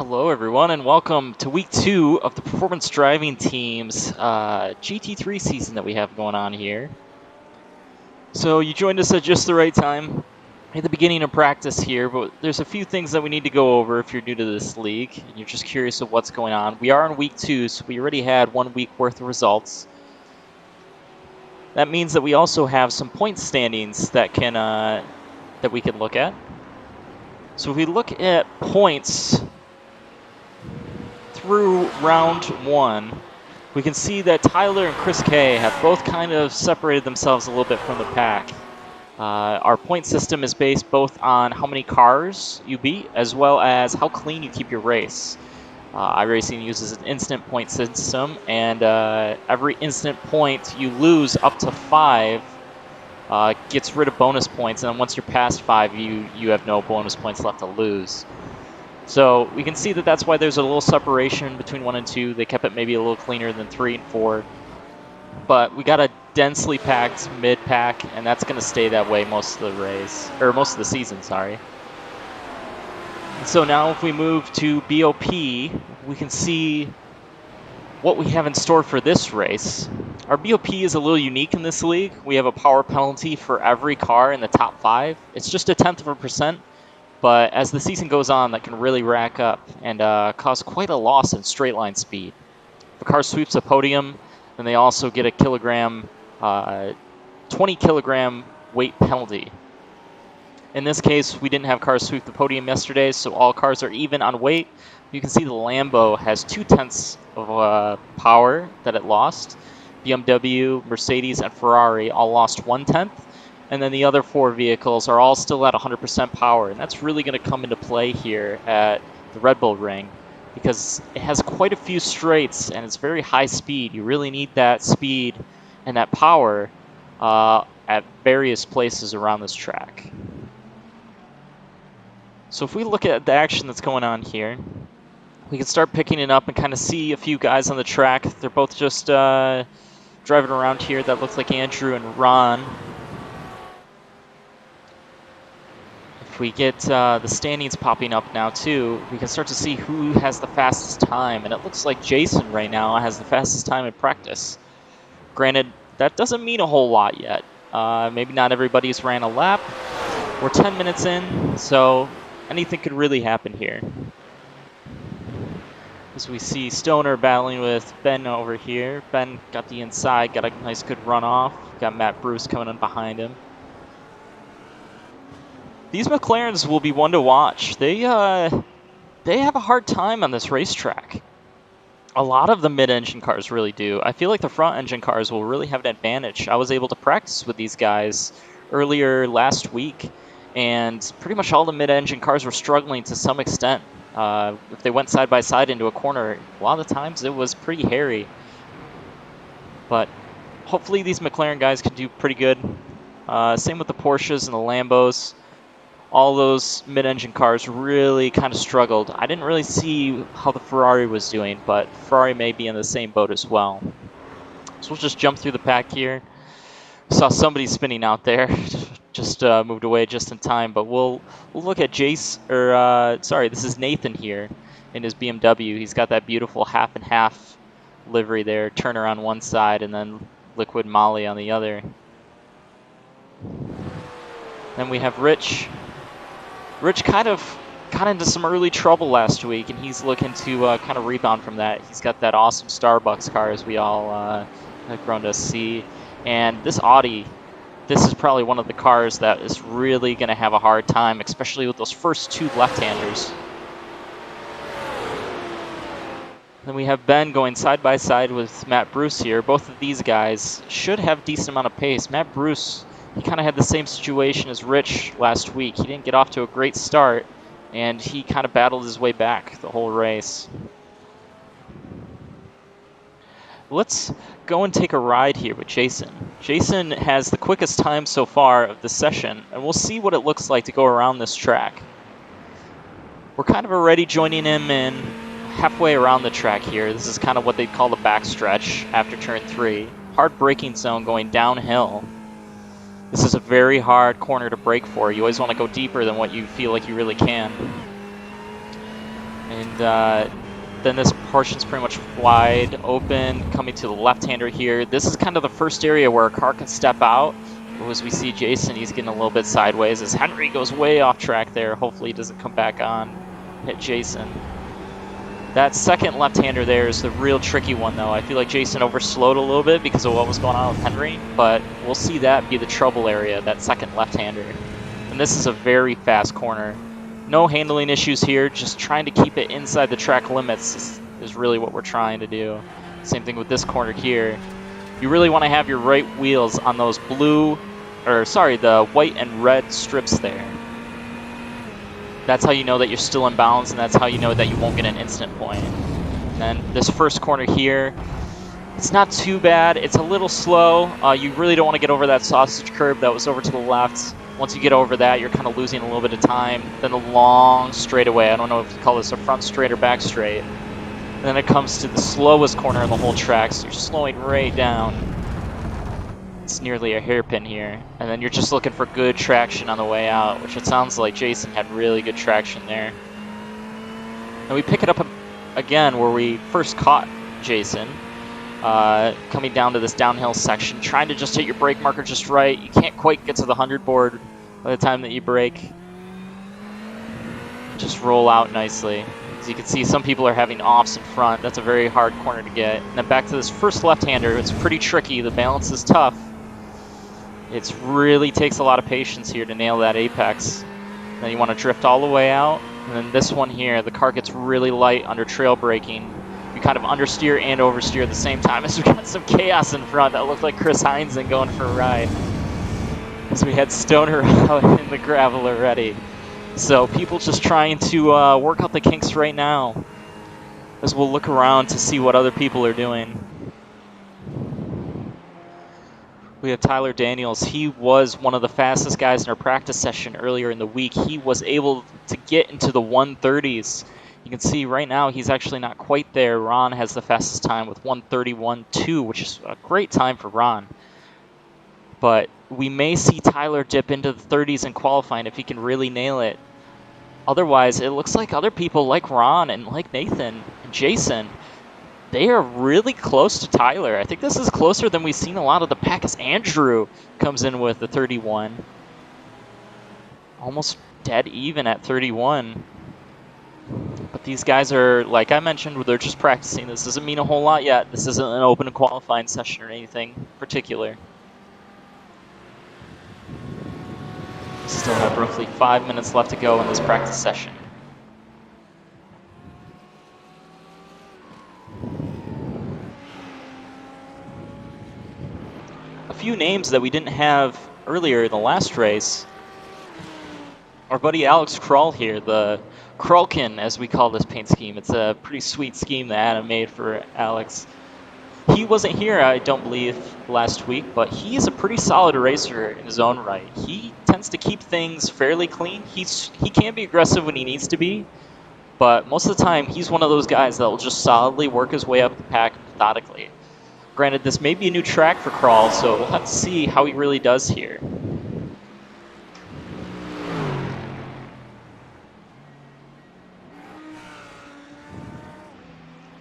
Hello everyone and welcome to week 2 of the Performance Driving Team's GT3 season that we have going on here. So you joined us at just the right time at the beginning of practice here, but there's a few things that we need to go over if you're new to this league and you're just curious of what's going on. We are in week 2, so we already had 1 week worth of results. That means that we also have some point standings that we can look at. So if we look at points through round 1, we can see that Tyler and Chris K have both kind of separated themselves a little bit from the pack. Our point system is based both on how many cars you beat as well as how clean you keep your race. iRacing uses an instant point system, and every instant point you lose up to 5 gets rid of bonus points, and then once you're past 5 you have no bonus points left to lose. So we can see that that's why there's a little separation between 1 and 2. They kept it maybe a little cleaner than 3 and 4. But we got a densely packed mid-pack, and that's going to stay that way most of the race, or most of the season, sorry. And so now if we move to BOP, we can see what we have in store for this race. Our BOP is a little unique in this league. We have a power penalty for every car in the top 5. It's just 0.1%. But as the season goes on, that can really rack up and cause quite a loss in straight line speed. If a car sweeps a podium, then they also get a 20 kilogram weight penalty. In this case, we didn't have cars sweep the podium yesterday, so all cars are even on weight. You can see the Lambo has 0.2 of power that it lost. BMW, Mercedes, and Ferrari all lost 0.1. And then the other 4 vehicles are all still at 100% power. And that's really going to come into play here at the Red Bull Ring, because it has quite a few straights and it's very high speed. You really need that speed and that power at various places around this track. So if we look at the action that's going on here, we can start picking it up and kind of see a few guys on the track. They're both just driving around here. That looks like Andrew and Ron. If we get the standings popping up now too, we can start to see who has the fastest time, and it looks like Jason right now has the fastest time in practice. Granted, that doesn't mean a whole lot yet. Maybe not everybody's ran a lap. We're 10 minutes in, so anything could really happen here. As we see Stoner battling with Ben over here. Ben got the inside, got a nice good run off. Got Matt Bruce coming in behind him. These McLarens will be one to watch. They have a hard time on this racetrack. A lot of the mid-engine cars really do. I feel like the front-engine cars will really have an advantage. I was able to practice with these guys earlier last week, and pretty much all the mid-engine cars were struggling to some extent. If they went side by side into a corner, a lot of the times it was pretty hairy. But hopefully these McLaren guys can do pretty good. Same with the Porsches and the Lambos. All those mid-engine cars really kind of struggled. I didn't really see how the Ferrari was doing, but Ferrari may be in the same boat as well. So we'll just jump through the pack here. Saw somebody spinning out there. Just moved away just in time, but we'll look at this is Nathan here in his BMW. He's got that beautiful half and half livery there, Turner on one side and then Liquid Molly on the other. Then we have Rich. Rich kind of got into some early trouble last week, and he's looking to kind of rebound from that. He's got that awesome Starbucks car, as we all have grown to see. And this Audi, this is probably one of the cars that is really going to have a hard time, especially with those first 2 left-handers. Then we have Ben going side by side with Matt Bruce here. Both of these guys should have a decent amount of pace. Matt Bruce, he kind of had the same situation as Rich last week. He didn't get off to a great start, and he kind of battled his way back the whole race. Let's go and take a ride here with Jason. Jason has the quickest time so far of the session, and we'll see what it looks like to go around this track. We're kind of already joining him in halfway around the track here. This is kind of what they call the backstretch after turn 3. Hard braking zone going downhill. This is a very hard corner to brake for. You always want to go deeper than what you feel like you really can. And then this portion's pretty much wide open, coming to the left-hander here. This is kind of the first area where a car can step out. As we see Jason, he's getting a little bit sideways as Henry goes way off track there. Hopefully he doesn't come back on, hit Jason. That second left-hander there is the real tricky one, though. I feel like Jason overslowed a little bit because of what was going on with Henry, but we'll see that be the trouble area, that second left-hander. And this is a very fast corner. No handling issues here, just trying to keep it inside the track limits is really what we're trying to do. Same thing with this corner here. You really want to have your right wheels on those the white and red strips there. That's how you know that you're still in bounds, and that's how you know that you won't get an instant point. And then this first corner here, it's not too bad. It's a little slow. You really don't want to get over that sausage curb that was over to the left. Once you get over that, you're kind of losing a little bit of time. Then the long straightaway. I don't know if you call this a front straight or back straight. And then it comes to the slowest corner in the whole track, so you're slowing right down. It's nearly a hairpin here. And then you're just looking for good traction on the way out, which it sounds like Jason had really good traction there. And we pick it up again where we first caught Jason. Coming down to this downhill section, trying to just hit your brake marker just right. You can't quite get to the 100 board by the time that you brake. Just roll out nicely. As you can see, some people are having offs in front. That's a very hard corner to get. And then back to this first left-hander. It's pretty tricky. The balance is tough. It really takes a lot of patience here to nail that apex. Then you want to drift all the way out. And then this one here, the car gets really light under trail braking. You kind of understeer and oversteer at the same time. As we got some chaos in front that looked like Chris Heinzen going for a ride. As we had Stoner out in the gravel already. So people just trying to work out the kinks right now. As we'll look around to see what other people are doing. We have Tyler Daniels. He was one of the fastest guys in our practice session earlier in the week. He was able to get into the 130s. You can see right now he's actually not quite there. Ron has the fastest time with 131.2, which is a great time for Ron. But we may see Tyler dip into the 30s in qualifying if he can really nail it. Otherwise, it looks like other people like Ron and like Nathan and Jason, they are really close to Tyler. I think this is closer than we've seen a lot of the pack as Andrew comes in with the 31. Almost dead even at 31. But these guys are, like I mentioned, they're just practicing. This doesn't mean a whole lot yet. This isn't an open qualifying session or anything particular. We still have roughly 5 minutes left to go in this practice session. A few names that we didn't have earlier in the last race. Our buddy Alex Krull here, the Krulkin, as we call this paint scheme. It's a pretty sweet scheme that Adam made for Alex. He wasn't here, I don't believe, last week, but he is a pretty solid racer in his own right. He tends to keep things fairly clean. He can be aggressive when he needs to be, but most of the time he's one of those guys that will just solidly work his way up the pack methodically. Granted, this may be a new track for Krull, so we'll have to see how he really does here.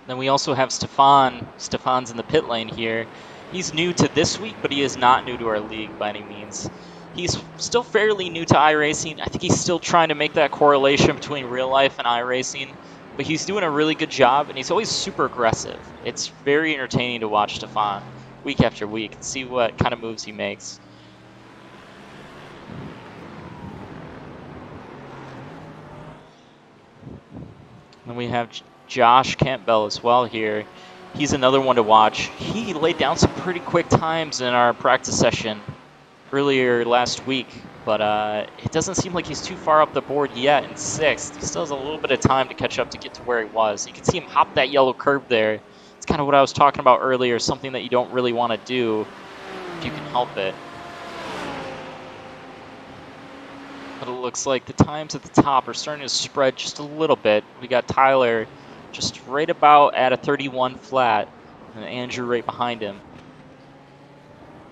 Then we also have Stefan. Stefan's in the pit lane here. He's new to this week, but he is not new to our league by any means. He's still fairly new to iRacing. I think he's still trying to make that correlation between real life and iRacing, but he's doing a really good job, and he's always super aggressive. It's very entertaining to watch Stefan week after week and see what kind of moves he makes. And we have Josh Campbell as well here. He's another one to watch. He laid down some pretty quick times in our practice session earlier last week, but it doesn't seem like he's too far up the board yet in 6th. He still has a little bit of time to catch up to get to where he was. You can see him hop that yellow curb there. It's kind of what I was talking about earlier, something that you don't really want to do if you can help it. But it looks like the times at the top are starting to spread just a little bit. We got Tyler just right about at a 31 flat, and Andrew right behind him.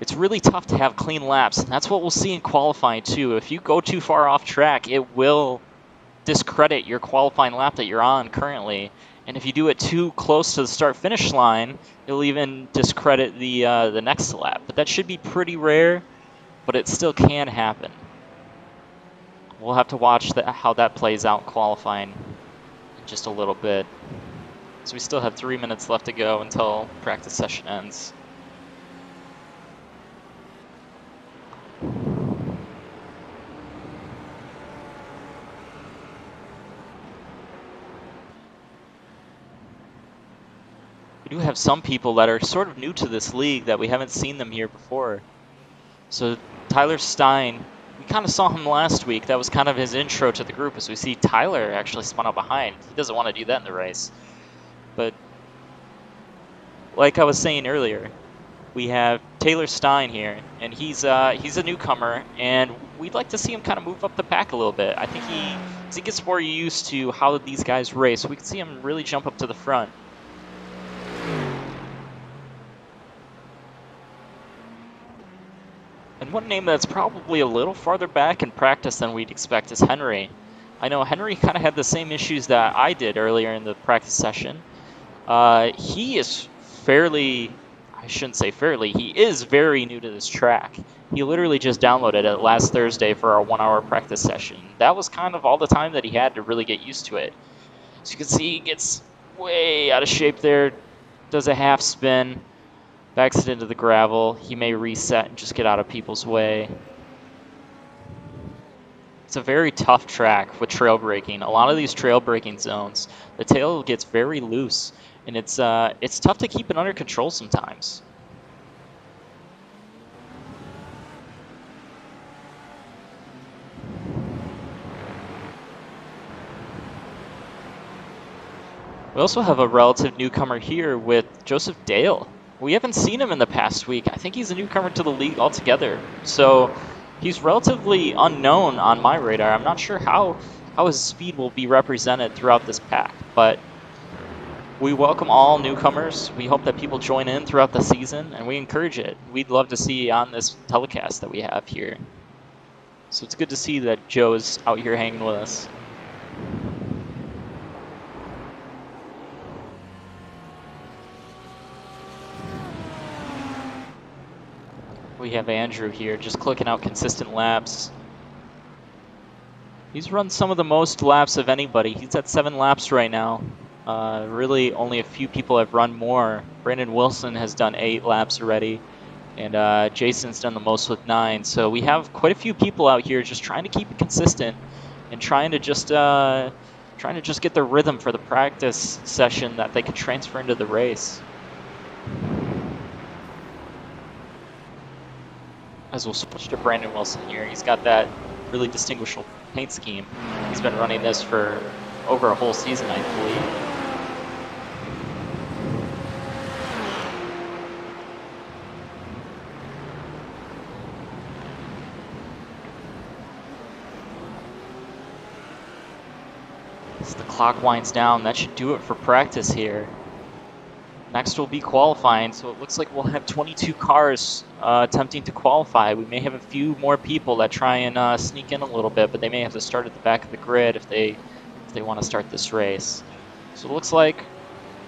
It's really tough to have clean laps, and that's what we'll see in qualifying too. If you go too far off track, it will discredit your qualifying lap that you're on currently. And if you do it too close to the start-finish line, it'll even discredit the next lap. But that should be pretty rare, but it still can happen. We'll have to watch how that plays out in qualifying in just a little bit. So we still have 3 minutes left to go until practice session ends. We do have some people that are sort of new to this league that we haven't seen them here before. So Tyler Stein, we kind of saw him last week. That was kind of his intro to the group, as we see Tyler actually spun out behind. He doesn't want to do that in the race. But like I was saying earlier, we have Taylor Stein here, and he's a newcomer, and we'd like to see him kind of move up the pack a little bit. I think as he gets more used to how these guys race, we can see him really jump up to the front. And one name that's probably a little farther back in practice than we'd expect is Henry. I know Henry kind of had the same issues that I did earlier in the practice session. He is fairly, I shouldn't say fairly, he is very new to this track. He literally just downloaded it last Thursday for our 1-hour practice session. That was kind of all the time that he had to really get used to it. As you can see, he gets way out of shape there, does a half spin, backs it into the gravel. He may reset and just get out of people's way. It's a very tough track with trail braking. A lot of these trail braking zones, the tail gets very loose, and it's tough to keep it under control sometimes. We also have a relative newcomer here with Joseph Dale. We haven't seen him in the past week. I think he's a newcomer to the league altogether. So he's relatively unknown on my radar. I'm not sure how his speed will be represented throughout this pack, but we welcome all newcomers. We hope that people join in throughout the season, and we encourage it. We'd love to see on this telecast that we have here. So it's good to see that Joe is out here hanging with us. We have Andrew here just clicking out consistent laps. He's run some of the most laps of anybody. He's at 7 laps right now. Really only a few people have run more. Brandon Wilson has done 8 laps already, and Jason's done the most with 9. So we have quite a few people out here just trying to keep it consistent and trying to just get the rhythm for the practice session that they can transfer into the race. As we'll switch to Brandon Wilson here. He's got that really distinguishable paint scheme. He's been running this for over a whole season, I believe. As the clock winds down, that should do it for practice here. Next will be qualifying, so it looks like we'll have 22 cars attempting to qualify. We may have a few more people that try and sneak in a little bit, but they may have to start at the back of the grid if they want to start this race. So it looks like,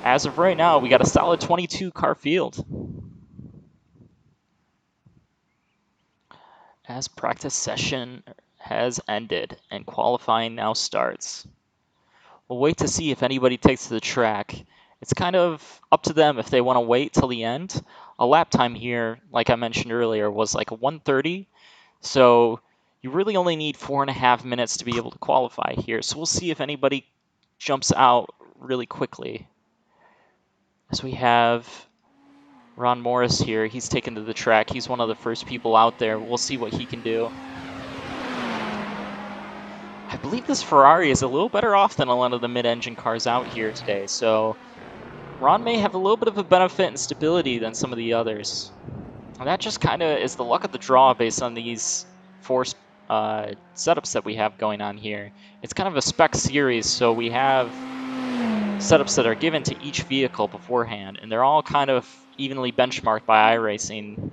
as of right now, we got a solid 22 car field. As practice session has ended and qualifying now starts. We'll wait to see if anybody takes to the track. It's kind of up to them if they want to wait till the end. A lap time here, like I mentioned earlier, was like a 1:30. So you really only need 4.5 minutes to be able to qualify here. So we'll see if anybody jumps out really quickly. As we have Ron Morris here, he's taken to the track. He's one of the first people out there. We'll see what he can do. I believe this Ferrari is a little better off than a lot of the mid-engine cars out here today. So Ron may have a little bit of a benefit in stability than some of the others. And that just kind of is the luck of the draw based on these 4 setups that we have going on here. It's kind of a spec series, so we have setups that are given to each vehicle beforehand, and they're all kind of evenly benchmarked by iRacing.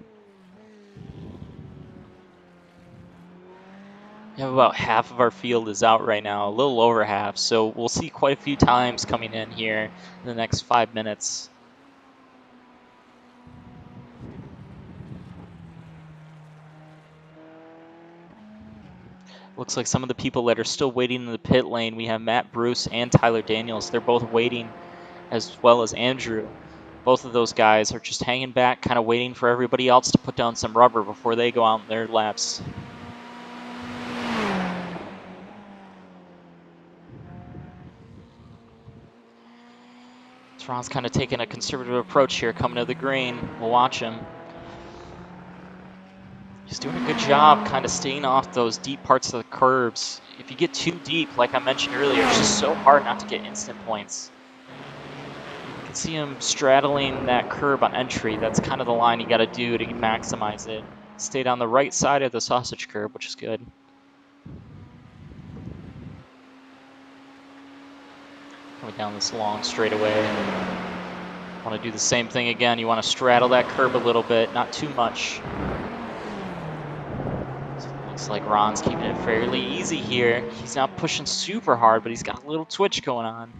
Yeah, about half of our field is out right now, a little over half, so we'll see quite a few times coming in here in the next 5 minutes. Looks like some of the people that are still waiting in the pit lane, we have Matt Bruce and Tyler Daniels. They're both waiting, as well as Andrew. Both of those guys are just hanging back, kind of waiting for everybody else to put down some rubber before they go out in their laps. Ron's kind of taking a conservative approach here, coming to the green. We'll watch him. He's doing a good job kind of staying off those deep parts of the curbs. If you get too deep, like I mentioned earlier, it's just so hard not to get instant points. You can see him straddling that curb on entry. That's kind of the line you got to do to maximize it. Stayed on the right side of the sausage curb, which is good. Coming down this long straightaway. Want to do the same thing again. You want to straddle that curb a little bit, not too much. Looks like Ron's keeping it fairly easy here. He's not pushing super hard, but he's got a little twitch going on.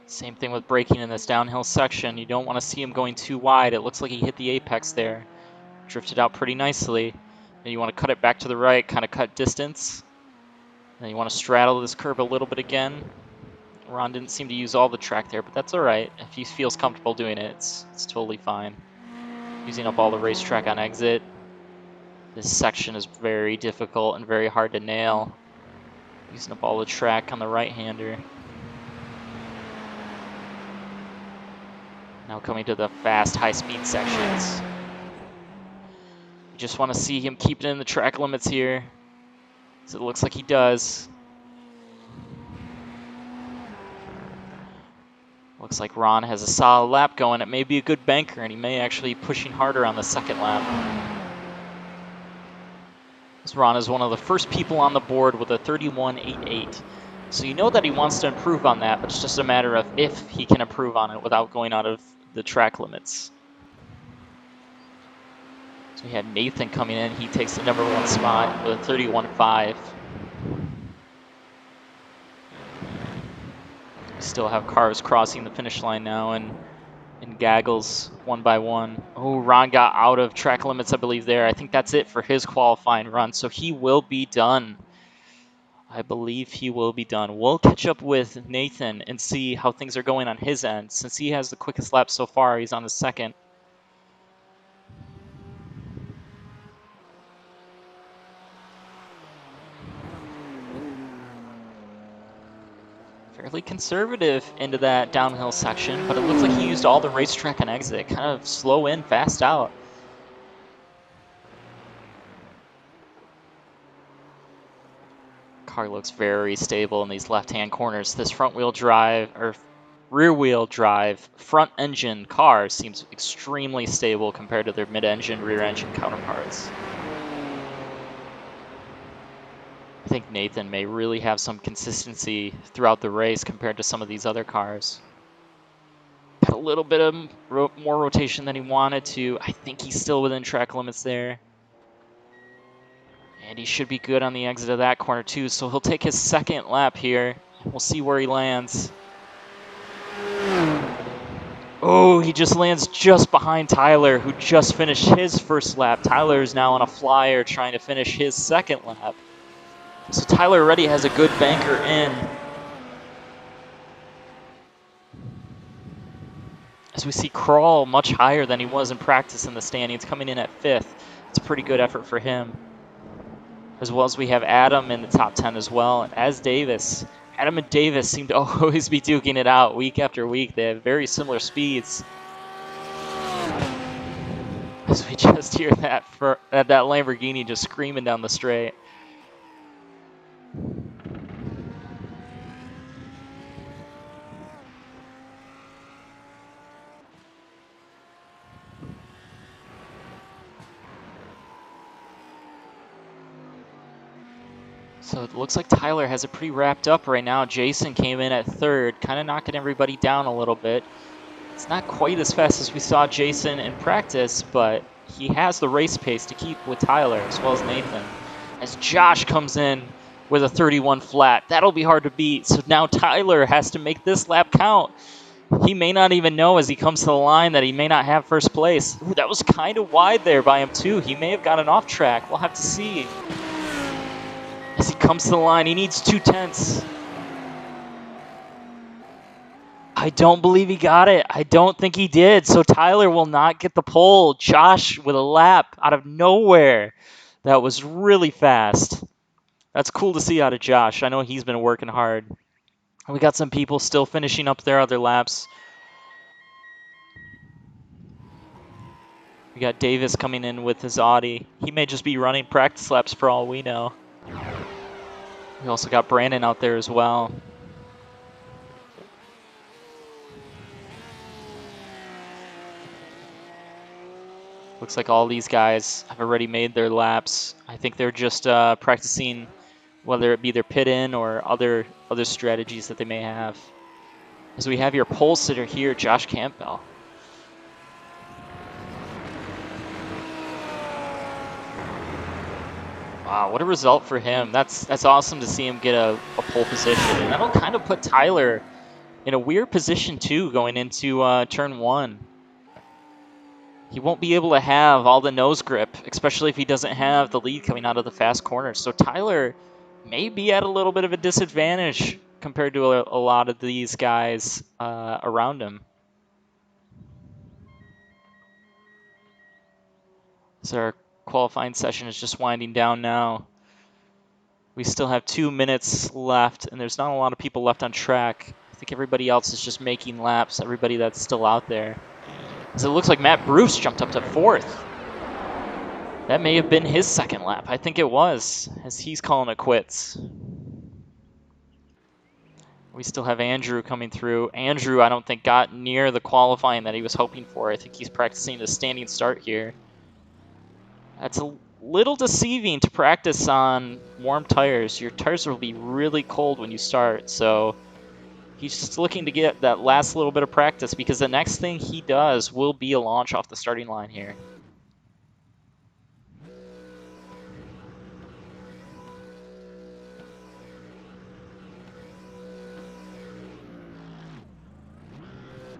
Same thing with braking in this downhill section. You don't want to see him going too wide. It looks like he hit the apex there. Drifted out pretty nicely. And you want to cut it back to the right, kind of cut distance. Then you want to straddle this curb a little bit again. Ron didn't seem to use all the track there, but that's all right. If he feels comfortable doing it, it's totally fine. Using up all the racetrack on exit. This section is very difficult and very hard to nail. Using up all the track on the right-hander. Now coming to the fast, high-speed sections. You just want to see him keep it in the track limits here. So it looks like he does. Looks like Ron has a solid lap going. It may be a good banker, and he may actually be pushing harder on the second lap. As Ron is one of the first people on the board with a 31.88. So you know that he wants to improve on that, but it's just a matter of if he can improve on it without going out of the track limits. So we had Nathan coming in. He takes the #1 spot with a 31.5. We still have cars crossing the finish line now and gaggles one by one. Oh, Ron got out of track limits, I believe, there. I think that's it for his qualifying run. So he will be done. I believe he will be done. We'll catch up with Nathan and see how things are going on his end. Since he has the quickest lap so far, he's on the second. Fairly conservative into that downhill section, but it looks like he used all the racetrack on exit. Kind of slow in, fast out. Car looks very stable in these left-hand corners. This front-wheel drive, or rear-wheel drive, front-engine car seems extremely stable compared to their mid-engine, rear-engine counterparts. I think Nathan may really have some consistency throughout the race compared to some of these other cars. Got a little bit of more rotation than he wanted to. I think he's still within track limits there. And he should be good on the exit of that corner too, so he'll take his second lap here. We'll see where he lands. Oh, he just lands just behind Tyler, who just finished his first lap. Tyler is now on a flyer trying to finish his second lap. So Tyler already has a good banker in. As we see Krall much higher than he was in practice in the standings, coming in at 5th. It's a pretty good effort for him. As well as we have Adam in the top 10 as well, as Davis. Adam and Davis seem to always be duking it out week after week. They have very similar speeds. As we just hear that Lamborghini just screaming down the straight. So it looks like Tyler has it pretty wrapped up right now. Jason came in at 3rd, kind of knocking everybody down a little bit. It's not quite as fast as we saw Jason in practice, but he has the race pace to keep with Tyler as well as Nathan. As Josh comes in with a 31 flat, that'll be hard to beat. So now Tyler has to make this lap count. He may not even know as he comes to the line that he may not have first place. Ooh, that was kind of wide there by him too. He may have gotten off track. We'll have to see. As he comes to the line, he needs 2/10. I don't believe he got it. I don't think he did. So Tyler will not get the pole. Josh with a lap out of nowhere. That was really fast. That's cool to see out of Josh. I know he's been working hard. We got some people still finishing up their other laps. We got Davis coming in with his Audi. He may just be running practice laps for all we know. We also got Brandon out there as well. Looks like all these guys have already made their laps. I think they're just practicing, whether it be their pit in or other strategies that they may have. As we have your pole sitter here, Josh Campbell. Wow, what a result for him. That's awesome to see him get a pole position. And that'll kind of put Tyler in a weird position too going into turn 1. He won't be able to have all the nose grip, especially if he doesn't have the lead coming out of the fast corners. So Tyler may be at a little bit of a disadvantage compared to a lot of these guys around him. So our qualifying session is just winding down now. We still have 2 minutes left, and there's not a lot of people left on track. I think everybody else is just making laps, everybody that's still out there. As it looks like Matt Bruce jumped up to 4th. That may have been his second lap. I think it was, as he's calling it quits. We still have Andrew coming through. Andrew, I don't think, got near the qualifying that he was hoping for. I think he's practicing a standing start here. That's a little deceiving to practice on warm tires. Your tires will be really cold when you start, so he's just looking to get that last little bit of practice because the next thing he does will be a launch off the starting line here.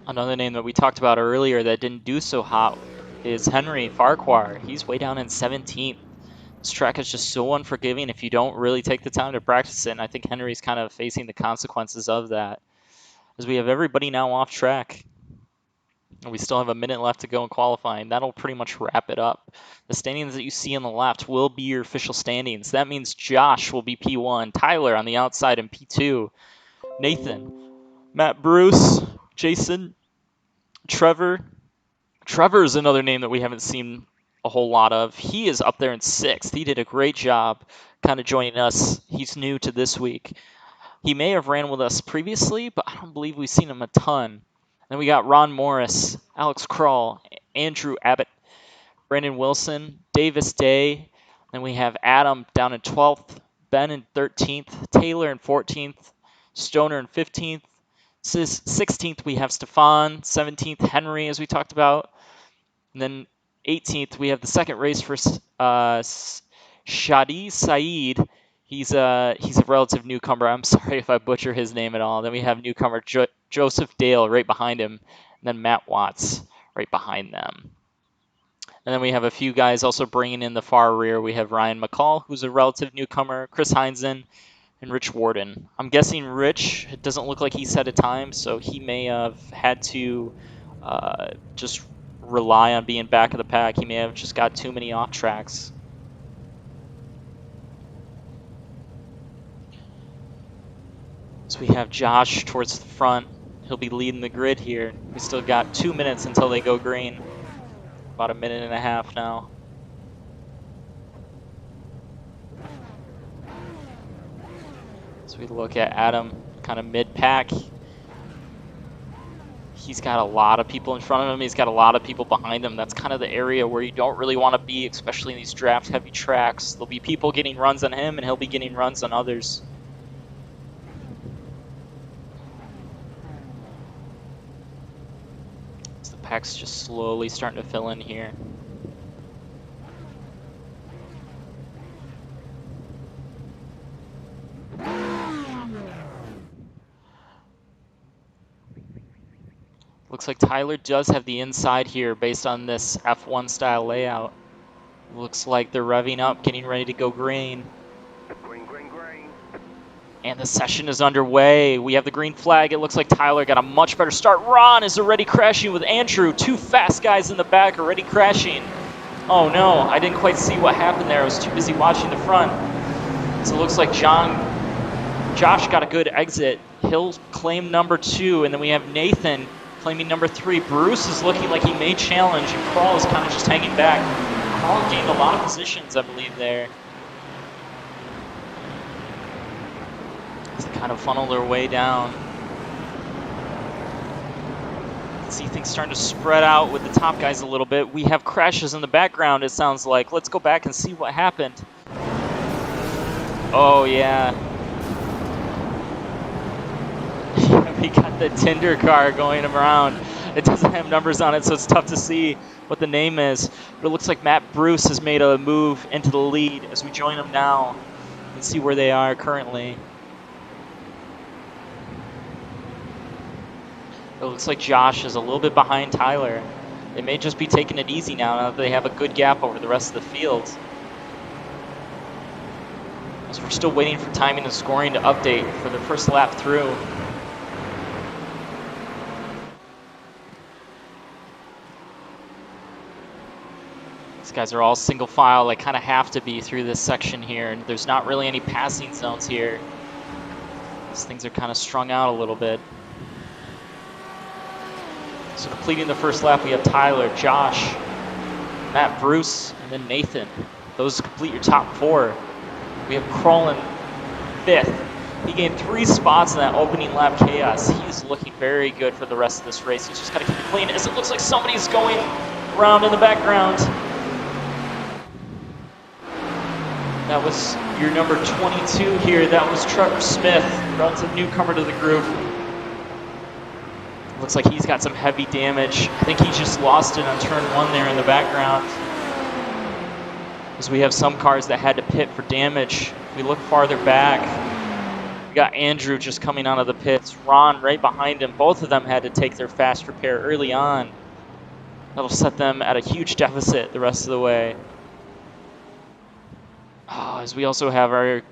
Another name that we talked about earlier that didn't do so hot is Henry Farquhar. He's way down in 17th. This track is just so unforgiving if you don't really take the time to practice it, and I think Henry's kind of facing the consequences of that. As we have everybody now off track. And we still have a minute left to go in qualifying. That'll pretty much wrap it up. The standings that you see on the left will be your official standings. That means Josh will be P1, Tyler on the outside in P2, Nathan, Matt Bruce, Jason, Trevor. Trevor is another name that we haven't seen a whole lot of. He is up there in 6th. He did a great job kind of joining us. He's new to this week. He may have ran with us previously, but I don't believe we've seen him a ton. Then we got Ron Morris, Alex Kroll, Andrew Abbott, Brandon Wilson, Davis Day. Then we have Adam down in 12th, Ben in 13th, Taylor in 14th, Stoner in 15th. 16th we have Stefan, 17th Henry as we talked about. And then 18th we have the second race for Shadi Saeed. He's a relative newcomer. I'm sorry if I butcher his name at all. Then we have newcomer Joseph Dale right behind him, and then Matt Watts right behind them. And then we have a few guys also bringing in the far rear. We have Ryan McCall, who's a relative newcomer, Chris Heinzen, and Rich Warden. I'm guessing Rich, it doesn't look like he set a time, so he may have had to just rely on being back of the pack. He may have just got too many off tracks. So we have Josh towards the front. He'll be leading the grid here. We still got 2 minutes until they go green. About a minute and a half now. So we look at Adam kind of mid-pack. He's got a lot of people in front of him. He's got a lot of people behind him. That's kind of the area where you don't really want to be, especially in these draft-heavy tracks. There'll be people getting runs on him, and he'll be getting runs on others. pack's just slowly starting to fill in here. Looks like Tyler does have the inside here based on this F1 style layout. Looks like they're revving up, getting ready to go green. Green, green, green. And the session is underway. We have the green flag. It looks like Tyler got a much better start. Ron is already crashing with Andrew. Two fast guys in the back already crashing. Oh no, I didn't quite see what happened there. I was too busy watching the front. So it looks like Josh got a good exit. He'll claim number 2, and then we have Nathan claiming number 3. Bruce is looking like he may challenge, and Crawl is kind of just hanging back. Crawl gained a lot of positions, I believe, there. Just kind of funnel their way down. You can see things starting to spread out with the top guys a little bit. We have crashes in the background, it sounds like. Let's go back and see what happened. Oh, yeah. We got the Tinder car going around. It doesn't have numbers on it, so it's tough to see what the name is. But it looks like Matt Bruce has made a move into the lead as we join them now and see where they are currently. It looks like Josh is a little bit behind Tyler. They may just be taking it easy now that they have a good gap over the rest of the field. As we're still waiting for timing and scoring to update for the first lap through. These guys are all single file. They kind of have to be through this section here, and there's not really any passing zones here. These things are kind of strung out a little bit. So completing the first lap, we have Tyler, Josh, Matt Bruce, and then Nathan. Those complete your top 4. We have Crawl in 5th. He gained 3 spots in that opening lap chaos. He's looking very good for the rest of this race. He's just got to keep it clean as it looks like somebody's going around in the background. That was your number 22 here. That was Trevor Smith, relative newcomer to the group. Looks like he's got some heavy damage. I think he just lost it on turn 1 there in the background. As we have some cars that had to pit for damage. If we look farther back, we got Andrew just coming out of the pits. Ron right behind him. Both of them had to take their fast repair early on. That'll set them at a huge deficit the rest of the way. Oh, as we also have our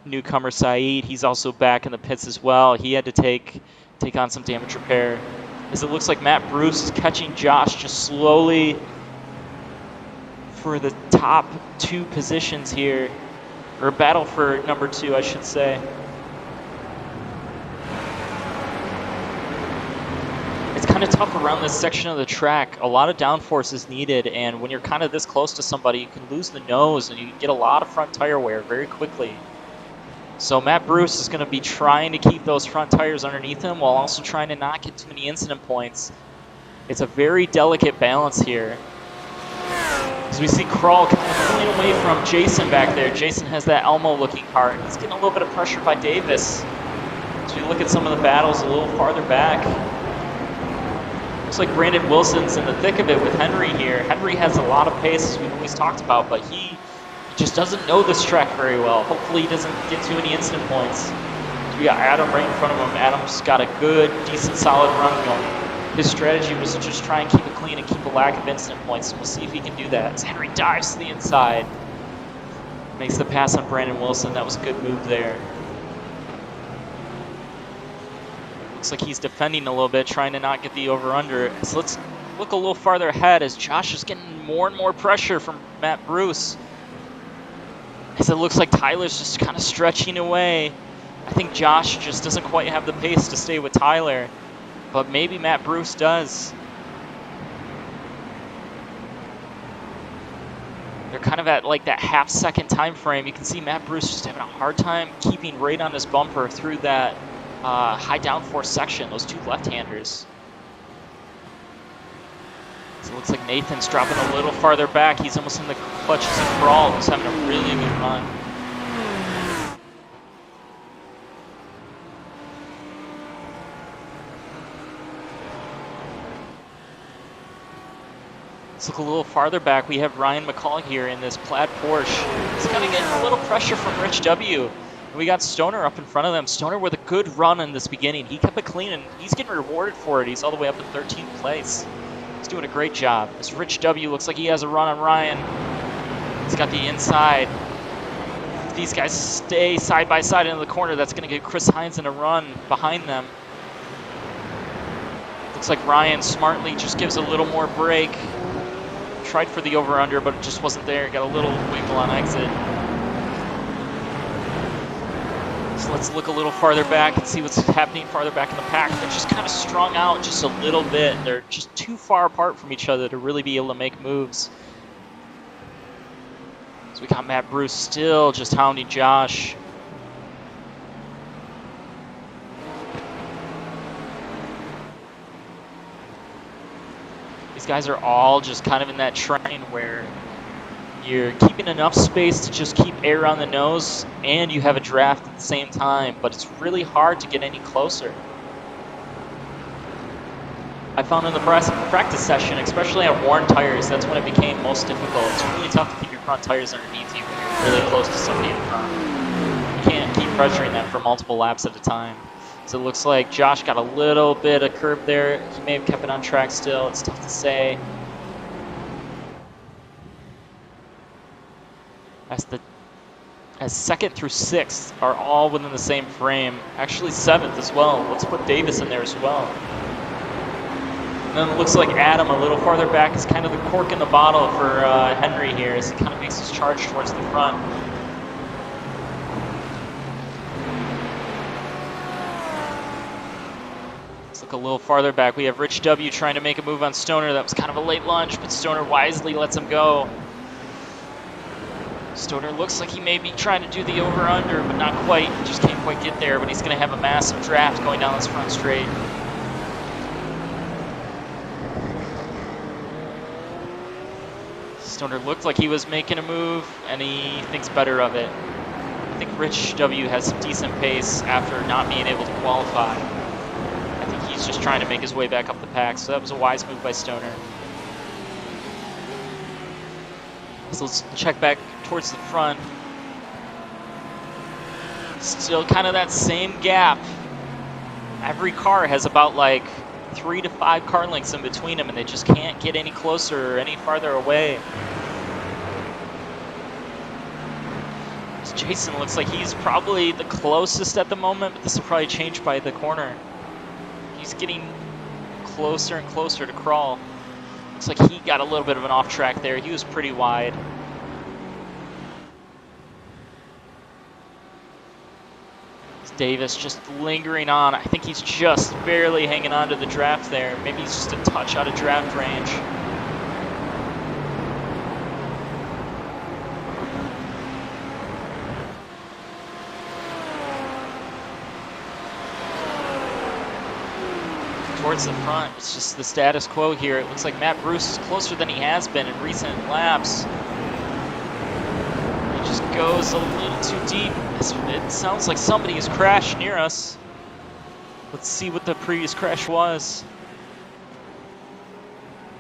newcomer Saeed. He's also back in the pits as well. He had to take on some damage repair. As it looks like Matt Bruce is catching Josh just slowly for the top 2 positions here, or battle for number 2, I should say. It's kind of tough around this section of the track. A lot of downforce is needed, and when you're kind of this close to somebody, you can lose the nose and you can get a lot of front tire wear very quickly. So Matt Bruce is going to be trying to keep those front tires underneath him while also trying to not get too many incident points. It's a very delicate balance here. As we see Crawl kind of pulling away from Jason back there. Jason has that Elmo-looking car, and he's getting a little bit of pressure by Davis. As we look at some of the battles a little farther back, looks like Brandon Wilson's in the thick of it with Henry here. Henry has a lot of pace, as we've always talked about, but he just doesn't know this track very well. Hopefully he doesn't get too many incident points. So we got Adam right in front of him. Adam's got a good, decent, solid run going. His strategy was to just try and keep it clean and keep a lack of incident points. So we'll see if he can do that. As Henry dives to the inside. Makes the pass on Brandon Wilson. That was a good move there. Looks like he's defending a little bit, trying to not get the over-under. So let's look a little farther ahead as Josh is getting more and more pressure from Matt Bruce. As it looks like Tyler's just kind of stretching away. I think Josh just doesn't quite have the pace to stay with Tyler, but maybe Matt Bruce does. They're kind of at like that half-second time frame. You can see Matt Bruce just having a hard time keeping right on his bumper through that high downforce section, those 2 left-handers. So it looks like Nathan's dropping a little farther back. He's almost in the clutches of Crawl, who's having a really good run. Let's look a little farther back. We have Ryan McCall here in this plaid Porsche. He's kind of getting a little pressure from Rich W. And we got Stoner up in front of them. Stoner with a good run in this beginning. He kept it clean, and he's getting rewarded for it. He's all the way up in 13th place. He's doing a great job. This Rich W looks like he has a run on Ryan. He's got the inside. If these guys stay side by side into the corner, that's going to get Chris Hines in a run behind them. Looks like Ryan smartly just gives a little more break. Tried for the over-under, but it just wasn't there. Got a little wiggle on exit. So let's look a little farther back and see what's happening farther back in the pack. They're just kind of strung out just a little bit. They're just too far apart from each other to really be able to make moves. So we got Matt Bruce still just hounding Josh. These guys are all just kind of in that train where you're keeping enough space to just keep air on the nose and you have a draft at the same time, but it's really hard to get any closer. I found in the practice session, especially on worn tires, that's when it became most difficult. It's really tough to keep your front tires underneath you when you're really close to somebody in front. You can't keep pressuring them for multiple laps at a time. So it looks like Josh got a little bit of curb there. He may have kept it on track still. It's tough to say. As second through sixth are all within the same frame. Actually seventh as well. Let's put Davis in there as well. And then it looks like Adam a little farther back is kind of the cork in the bottle for Henry here as he kind of makes his charge towards the front. Look a little farther back. We have Rich W trying to make a move on Stoner. That was kind of a late lunge, but Stoner wisely lets him go. Stoner looks like he may be trying to do the over-under, but not quite. He just can't quite get there, but he's going to have a massive draft going down this front straight. Stoner looked like he was making a move, and he thinks better of it. I think Rich W has some decent pace after not being able to qualify. He's just trying to make his way back up the pack, so that was a wise move by Stoner. So let's check back towards the front. Still kind of that same gap. Every car has about like 3 to 5 car lengths in between them, and they just can't get any closer or any farther away. Jason looks like he's probably the closest at the moment, but this will probably change by the corner. He's getting closer and closer to Crawl. Looks like he got a little bit of an off track there. He was pretty wide. Davis just lingering on. I think he's just barely hanging on to the draft there. Maybe he's just a touch out of draft range. Towards the front, it's just the status quo here. It looks like Matt Bruce is closer than he has been in recent laps. He just goes a little too deep. It sounds like somebody has crashed near us. Let's see what the previous crash was.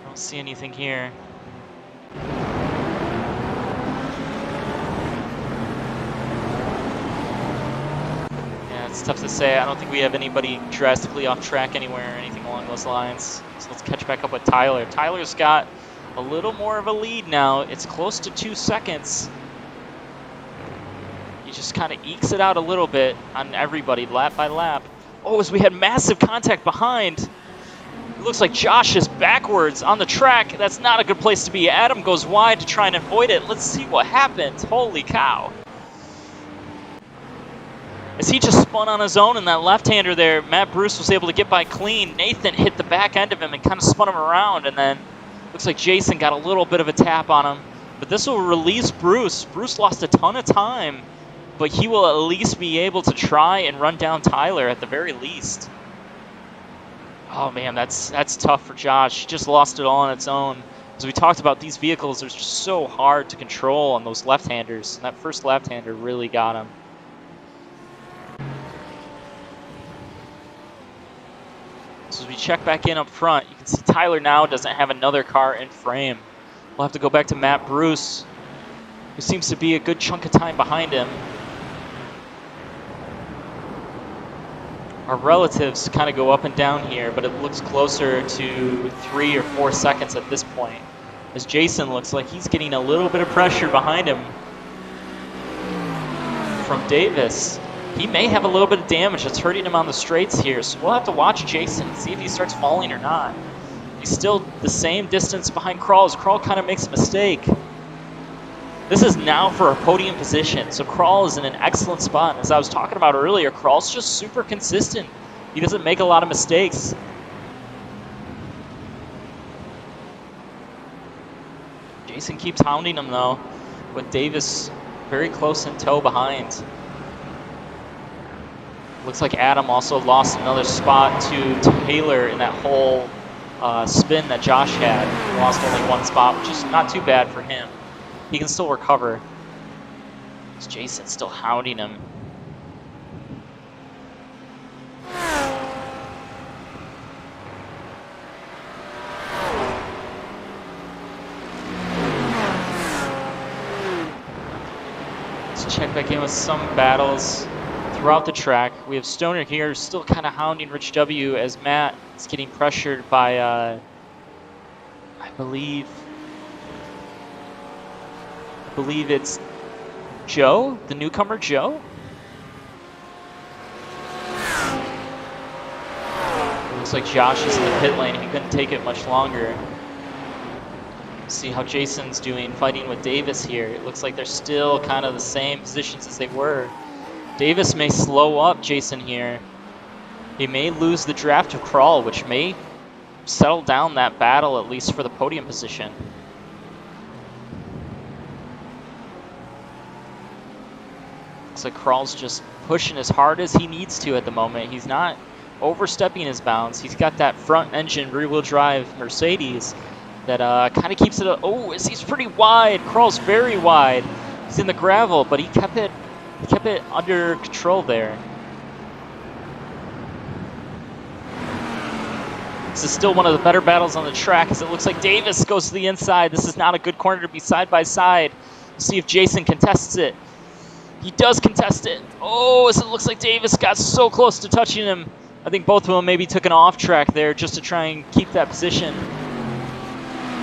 I don't see anything here. It's tough to say. I don't think we have anybody drastically off track anywhere or anything along those lines. So let's catch back up with Tyler. Tyler's got a little more of a lead now. It's close to 2 seconds. He just kind of ekes it out a little bit on everybody, lap by lap. Oh, as we had massive contact behind. It looks like Josh is backwards on the track. That's not a good place to be. Adam goes wide to try and avoid it. Let's see what happens. Holy cow. As he just spun on his own in that left-hander there, Matt Bruce was able to get by clean. Nathan hit the back end of him and kind of spun him around, and then looks like Jason got a little bit of a tap on him. But this will release Bruce. Bruce lost a ton of time, but he will at least be able to try and run down Tyler at the very least. Oh man, that's tough for Josh. He just lost it all on its own. As we talked about, these vehicles are just so hard to control on those left-handers. And that first left-hander really got him. So as we you check back in up front, you can see Tyler now doesn't have another car in frame. We'll have to go back to Matt Bruce, who seems to be a good chunk of time behind him. Our relatives kind of go up and down here, but it looks closer to 3 or 4 seconds at this point, as Jason looks like he's getting a little bit of pressure behind him from Davis. He may have a little bit of damage that's hurting him on the straights here, so we'll have to watch Jason and see if he starts falling or not. He's still the same distance behind Krall, as Krall kind of makes a mistake. This is now for a podium position, so Krall is in an excellent spot. As I was talking about earlier, Krall's just super consistent. He doesn't make a lot of mistakes. Jason keeps hounding him though, with Davis very close in tow behind. Looks like Adam also lost another spot to Taylor in that whole spin that Josh had. He lost only 1 spot, which is not too bad for him. He can still recover. Jason's still hounding him. Let's check back in with some battles throughout the track. We have Stoner here still kind of hounding Rich W as Matt is getting pressured by, I believe it's Joe, the newcomer Joe. It looks like Josh is in the pit lane. He couldn't take it much longer. See how Jason's doing fighting with Davis here. It looks like they're still kind of the same positions as they were. Davis may slow up Jason here. He may lose the draft to Krall, which may settle down that battle, at least for the podium position. Looks like Krall's just pushing as hard as he needs to at the moment. He's not overstepping his bounds. He's got that front engine rear-wheel drive Mercedes that kind of keeps it. Oh, he's pretty wide. Krall's very wide. He's in the gravel, but he kept it under control there. This is still one of the better battles on the track, as it looks like Davis goes to the inside. This is not a good corner to be side by side. We'll see if Jason contests it. He does contest it. Oh, as it looks like Davis got so close to touching him. I think both of them maybe took an off track there just to try and keep that position.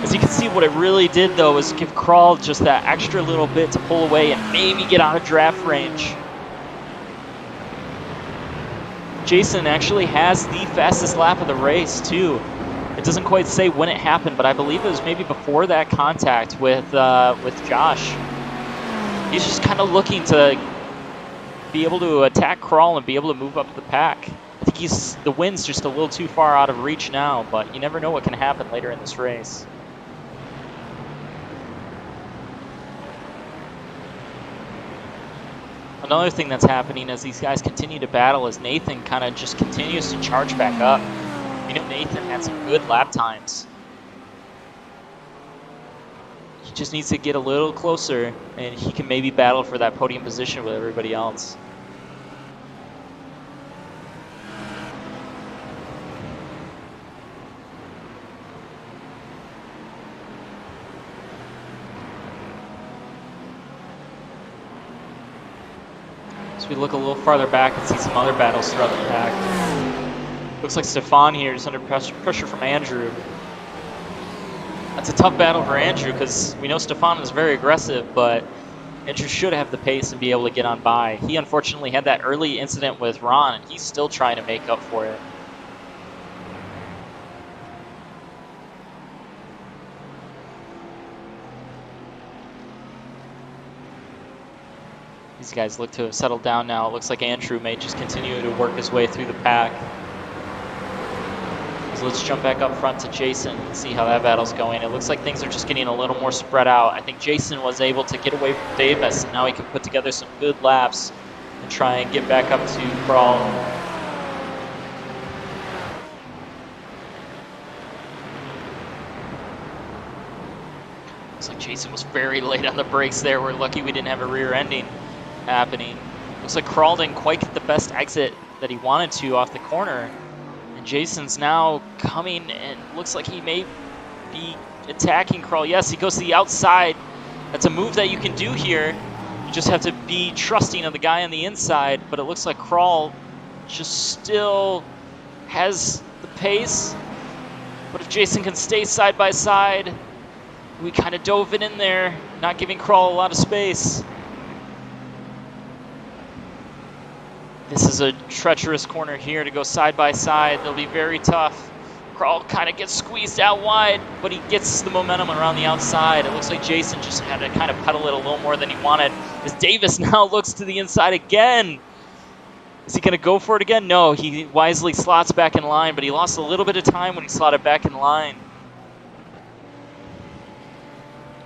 As you can see, what it really did though was give Krall just that extra little bit to pull away and maybe get out of draft range. Jason actually has the fastest lap of the race too. It doesn't quite say when it happened, but I believe it was maybe before that contact with Josh. He's just kind of looking to be able to attack Krall and be able to move up the pack. I think the wind's just a little too far out of reach now, but you never know what can happen later in this race. Another thing that's happening as these guys continue to battle is Nathan kind of just continues to charge back up. You know, Nathan had some good lap times. He just needs to get a little closer and he can maybe battle for that podium position with everybody else. As we look a little farther back and see some other battles throughout the pack. Looks like Stefan here is under pressure from Andrew. That's a tough battle for Andrew because we know Stefan is very aggressive, but Andrew should have the pace and be able to get on by. He unfortunately had that early incident with Ron, and he's still trying to make up for it. These guys look to have settled down now. It looks like Andrew may just continue to work his way through the pack. So let's jump back up front to Jason and see how that battle's going. It looks like things are just getting a little more spread out. I think Jason was able to get away from Davis, and now he can put together some good laps and try and get back up to Krall. Looks like Jason was very late on the brakes there. We're lucky we didn't have a rear ending happening. Looks like Krall didn't quite get the best exit that he wanted to off the corner. Jason's now coming and looks like he may be attacking Krull. Yes, he goes to the outside. That's a move that you can do here. You just have to be trusting of the guy on the inside, but it looks like Krull just still has the pace. But if Jason can stay side by side, we kind of dove it in there, not giving Krull a lot of space. This is a treacherous corner here to go side by side. They'll be very tough. Krull kind of gets squeezed out wide, but he gets the momentum around the outside. It looks like Jason just had to kind of pedal it a little more than he wanted. As Davis now looks to the inside again. Is he going to go for it again? No, he wisely slots back in line, but he lost a little bit of time when he slotted back in line.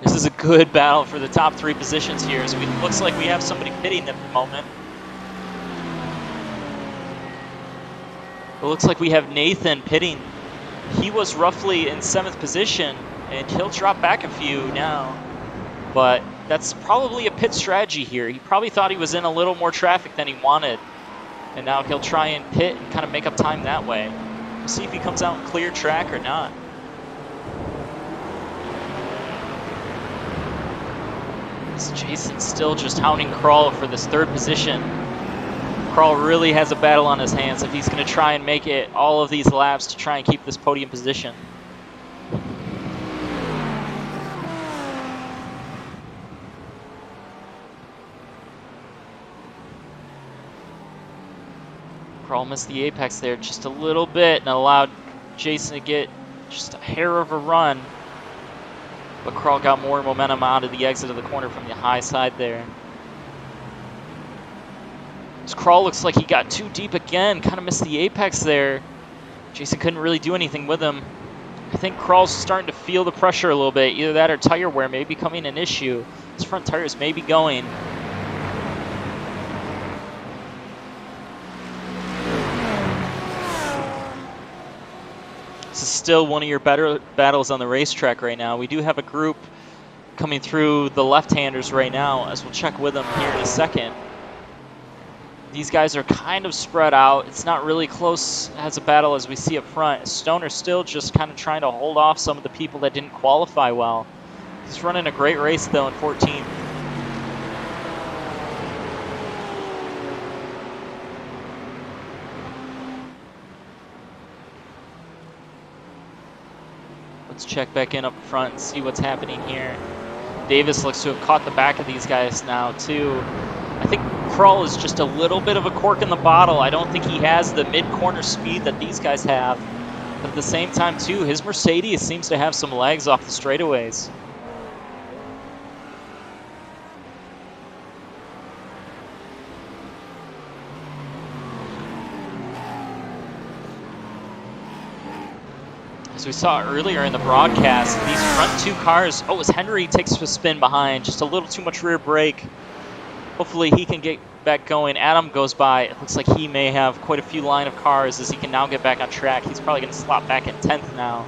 This is a good battle for the top 3 positions here. So it looks like we have somebody pitting at the moment. It looks like we have Nathan pitting. He was roughly in 7th position, and he'll drop back a few now. But that's probably a pit strategy here. He probably thought he was in a little more traffic than he wanted. And now he'll try and pit and kind of make up time that way. We'll see if he comes out and clear track or not. So Jason's still just hounding Krull for this 3rd position. Krull really has a battle on his hands if he's going to try and make it all of these laps to try and keep this podium position. Krull missed the apex there just a little bit and allowed Jason to get just a hair of a run. But Krull got more momentum out of the exit of the corner from the high side there. This Krull looks like he got too deep again, kind of missed the apex there. Jason couldn't really do anything with him. I think Krull's starting to feel the pressure a little bit. Either that or tire wear may be becoming an issue. His front tires may be going. This is still one of your better battles on the racetrack right now. We do have a group coming through the left-handers right now, as we'll check with them here in a second. These guys are kind of spread out. It's not really close as a battle as we see up front. Stoner's still just kind of trying to hold off some of the people that didn't qualify well. He's running a great race, though, in 14th. Let's check back in up front and see what's happening here. Davis looks to have caught the back of these guys now, too. I think Krull is just a little bit of a cork in the bottle. I don't think he has the mid-corner speed that these guys have. But at the same time, too, his Mercedes seems to have some legs off the straightaways. As we saw earlier in the broadcast, these front 2 cars, oh, as Henry takes a spin behind, just a little too much rear brake. Hopefully he can get back going. Adam goes by. It looks like he may have quite a few line of cars as he can now get back on track. He's probably going to slot back in 10th now.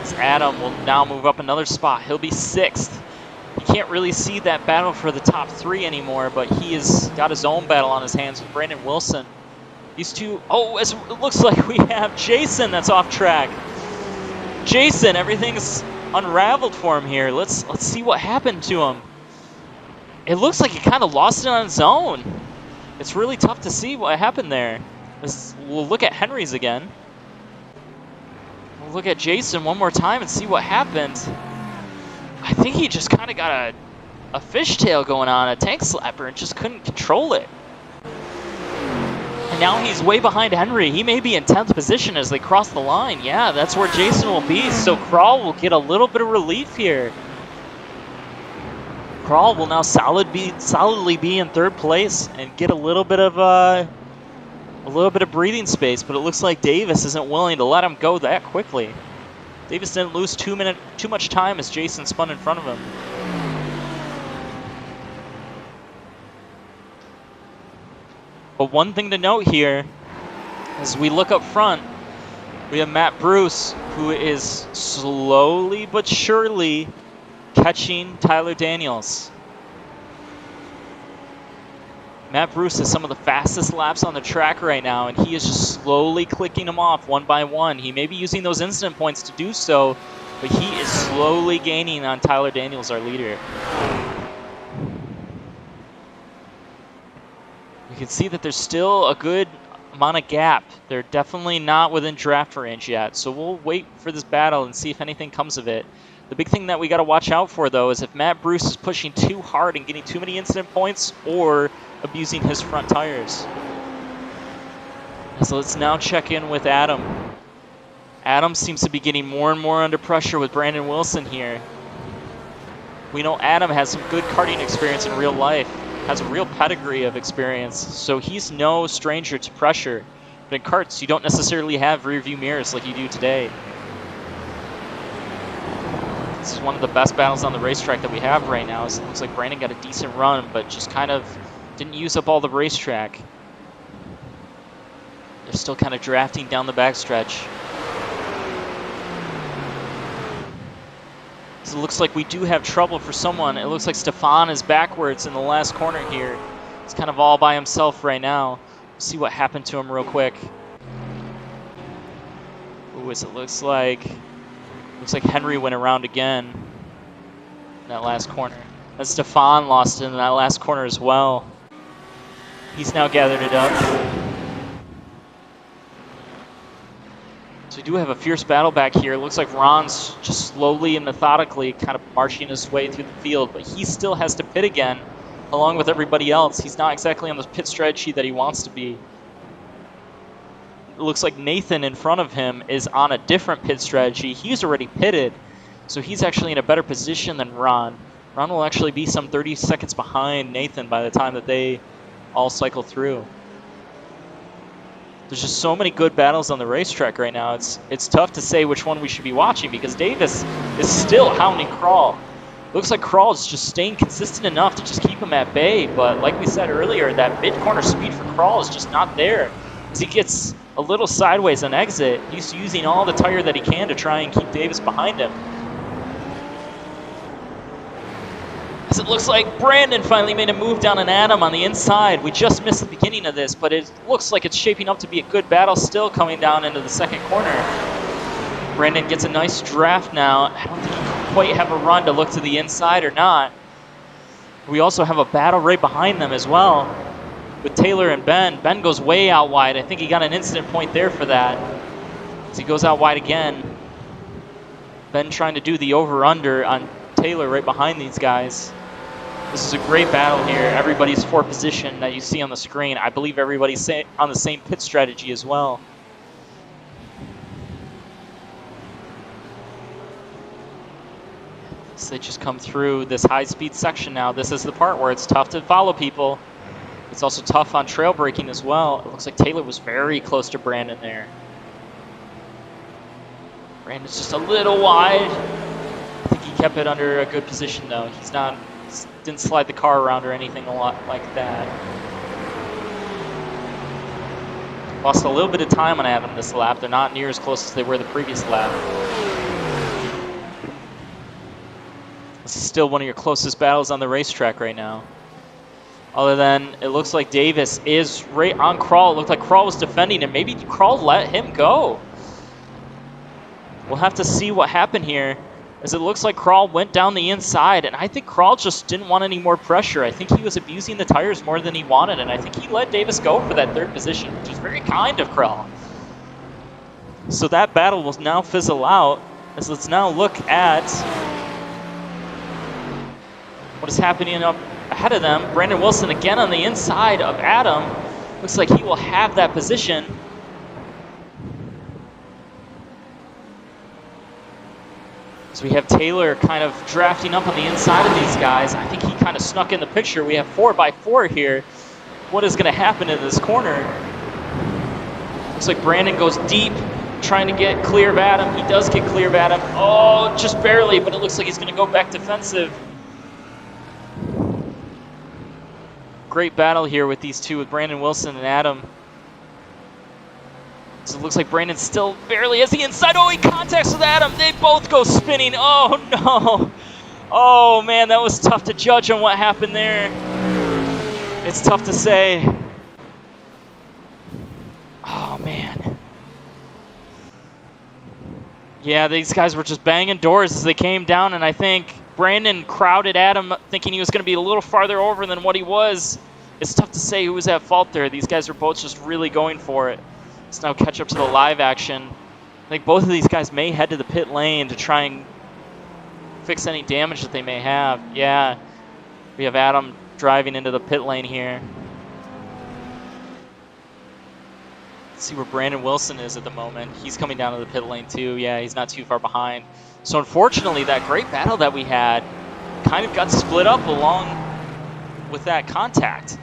As Adam will now move up another spot. He'll be 6th. You can't really see that battle for the top 3 anymore, but he has got his own battle on his hands with Brandon Wilson. These two, oh, it looks like we have Jason that's off track. Jason, everything's unraveled for him here. Let's see what happened to him. It looks like he kind of lost it on his own. It's really tough to see what happened there. We'll look at Henry's again. We'll look at Jason one more time and see what happened. I think he just kind of got a fishtail going on, a tank slapper, and just couldn't control it. And now he's way behind Henry. He may be in 10th position as they cross the line. Yeah, that's where Jason will be. So Krull will get a little bit of relief here. Krull will now solidly be in 3rd place and get a little bit of breathing space. But it looks like Davis isn't willing to let him go that quickly. Davis didn't lose too much time as Jason spun in front of him. But one thing to note here, as we look up front, we have Matt Bruce, who is slowly but surely catching Tyler Daniels. Matt Bruce has some of the fastest laps on the track right now, and he is just slowly clicking them off one by one. He may be using those incident points to do so, but he is slowly gaining on Tyler Daniels, our leader. You can see that there's still a good amount of gap. They're definitely not within draft range yet, so we'll wait for this battle and see if anything comes of it. The big thing that we got to watch out for, though, is if Matt Bruce is pushing too hard and getting too many incident points or abusing his front tires. So let's now check in with Adam. Adam seems to be getting more and more under pressure with Brandon Wilson here. We know Adam has some good karting experience in real life, has a real pedigree of experience, so he's no stranger to pressure. But in karts, you don't necessarily have rear view mirrors like you do today. This is one of the best battles on the racetrack that we have right now. It looks like Brandon got a decent run, but just kind of didn't use up all the racetrack. They're still kind of drafting down the backstretch. So it looks like we do have trouble for someone. It looks like Stefan is backwards in the last corner here. He's kind of all by himself right now. Let's see what happened to him real quick. Ooh, as it looks like Henry went around again in that last corner. And Stefan lost in that last corner as well. He's now gathered it up. So we do have a fierce battle back here. It looks like Ron's just slowly and methodically kind of marching his way through the field, but he still has to pit again along with everybody else. He's not exactly on the pit strategy that he wants to be. It looks like Nathan in front of him is on a different pit strategy. He's already pitted, so he's actually in a better position than Ron. Ron will actually be some 30 seconds behind Nathan by the time that they all cycle through. There's just so many good battles on the racetrack right now. It's tough to say which one we should be watching because Davis is still hounding Krall. Looks like Krall is just staying consistent enough to just keep him at bay, but like we said earlier, that mid-corner speed for Krall is just not there. As he gets a little sideways on exit, he's using all the tire that he can to try and keep Davis behind him. As it looks like Brandon finally made a move down on Adam on the inside. We just missed the beginning of this, but it looks like it's shaping up to be a good battle still coming down into the second corner. Brandon gets a nice draft now. I don't think he can quite have a run to look to the inside or not. We also have a battle right behind them as well with Taylor and Ben. Ben goes way out wide. I think he got an incident point there for that. As he goes out wide again. Ben trying to do the over-under on Taylor right behind these guys. This is a great battle here. Everybody's for position that you see on the screen. I believe everybody's on the same pit strategy as well. So they just come through this high-speed section now. This is the part where it's tough to follow people. It's also tough on trail braking as well. It looks like Taylor was very close to Brandon there. Brandon's just a little wide. I think he kept it under a good position though. Didn't slide the car around or anything a lot like that. Lost a little bit of time on Adam this lap. They're not near as close as they were the previous lap. This is still one of your closest battles on the racetrack right now. Other than it looks like Davis is right on Krall. It looked like Krall was defending him. Maybe Krall let him go. We'll have to see what happened here, as it looks like Krall went down the inside, and I think Krall just didn't want any more pressure. I think he was abusing the tires more than he wanted, and I think he let Davis go for that third position, which is very kind of Krall. So that battle will now fizzle out, as let's now look at what is happening up ahead of them. Brandon Wilson again on the inside of Adam. Looks like he will have that position. So we have Taylor kind of drafting up on the inside of these guys. I think he kind of snuck in the picture. We have 4x4 here. What is going to happen in this corner? Looks like Brandon goes deep, trying to get clear of Adam. He does get clear of Adam. Oh, just barely, but it looks like he's going to go back defensive. Great battle here with these two, with Brandon Wilson and Adam. So it looks like Brandon still barely has the inside. Oh, he contacts with Adam. They both go spinning. Oh, no. Oh, man, that was tough to judge on what happened there. It's tough to say. Oh, man. Yeah, these guys were just banging doors as they came down, and I think Brandon crowded at him thinking he was going to be a little farther over than what he was. It's tough to say who was at fault there. These guys are both just really going for it. Let's now catch up to the live action. I think both of these guys may head to the pit lane to try and fix any damage that they may have. Yeah, we have Adam driving into the pit lane here. Let's see where Brandon Wilson is at the moment. He's coming down to the pit lane too. Yeah, he's not too far behind. So unfortunately, that great battle that we had kind of got split up along with that contact.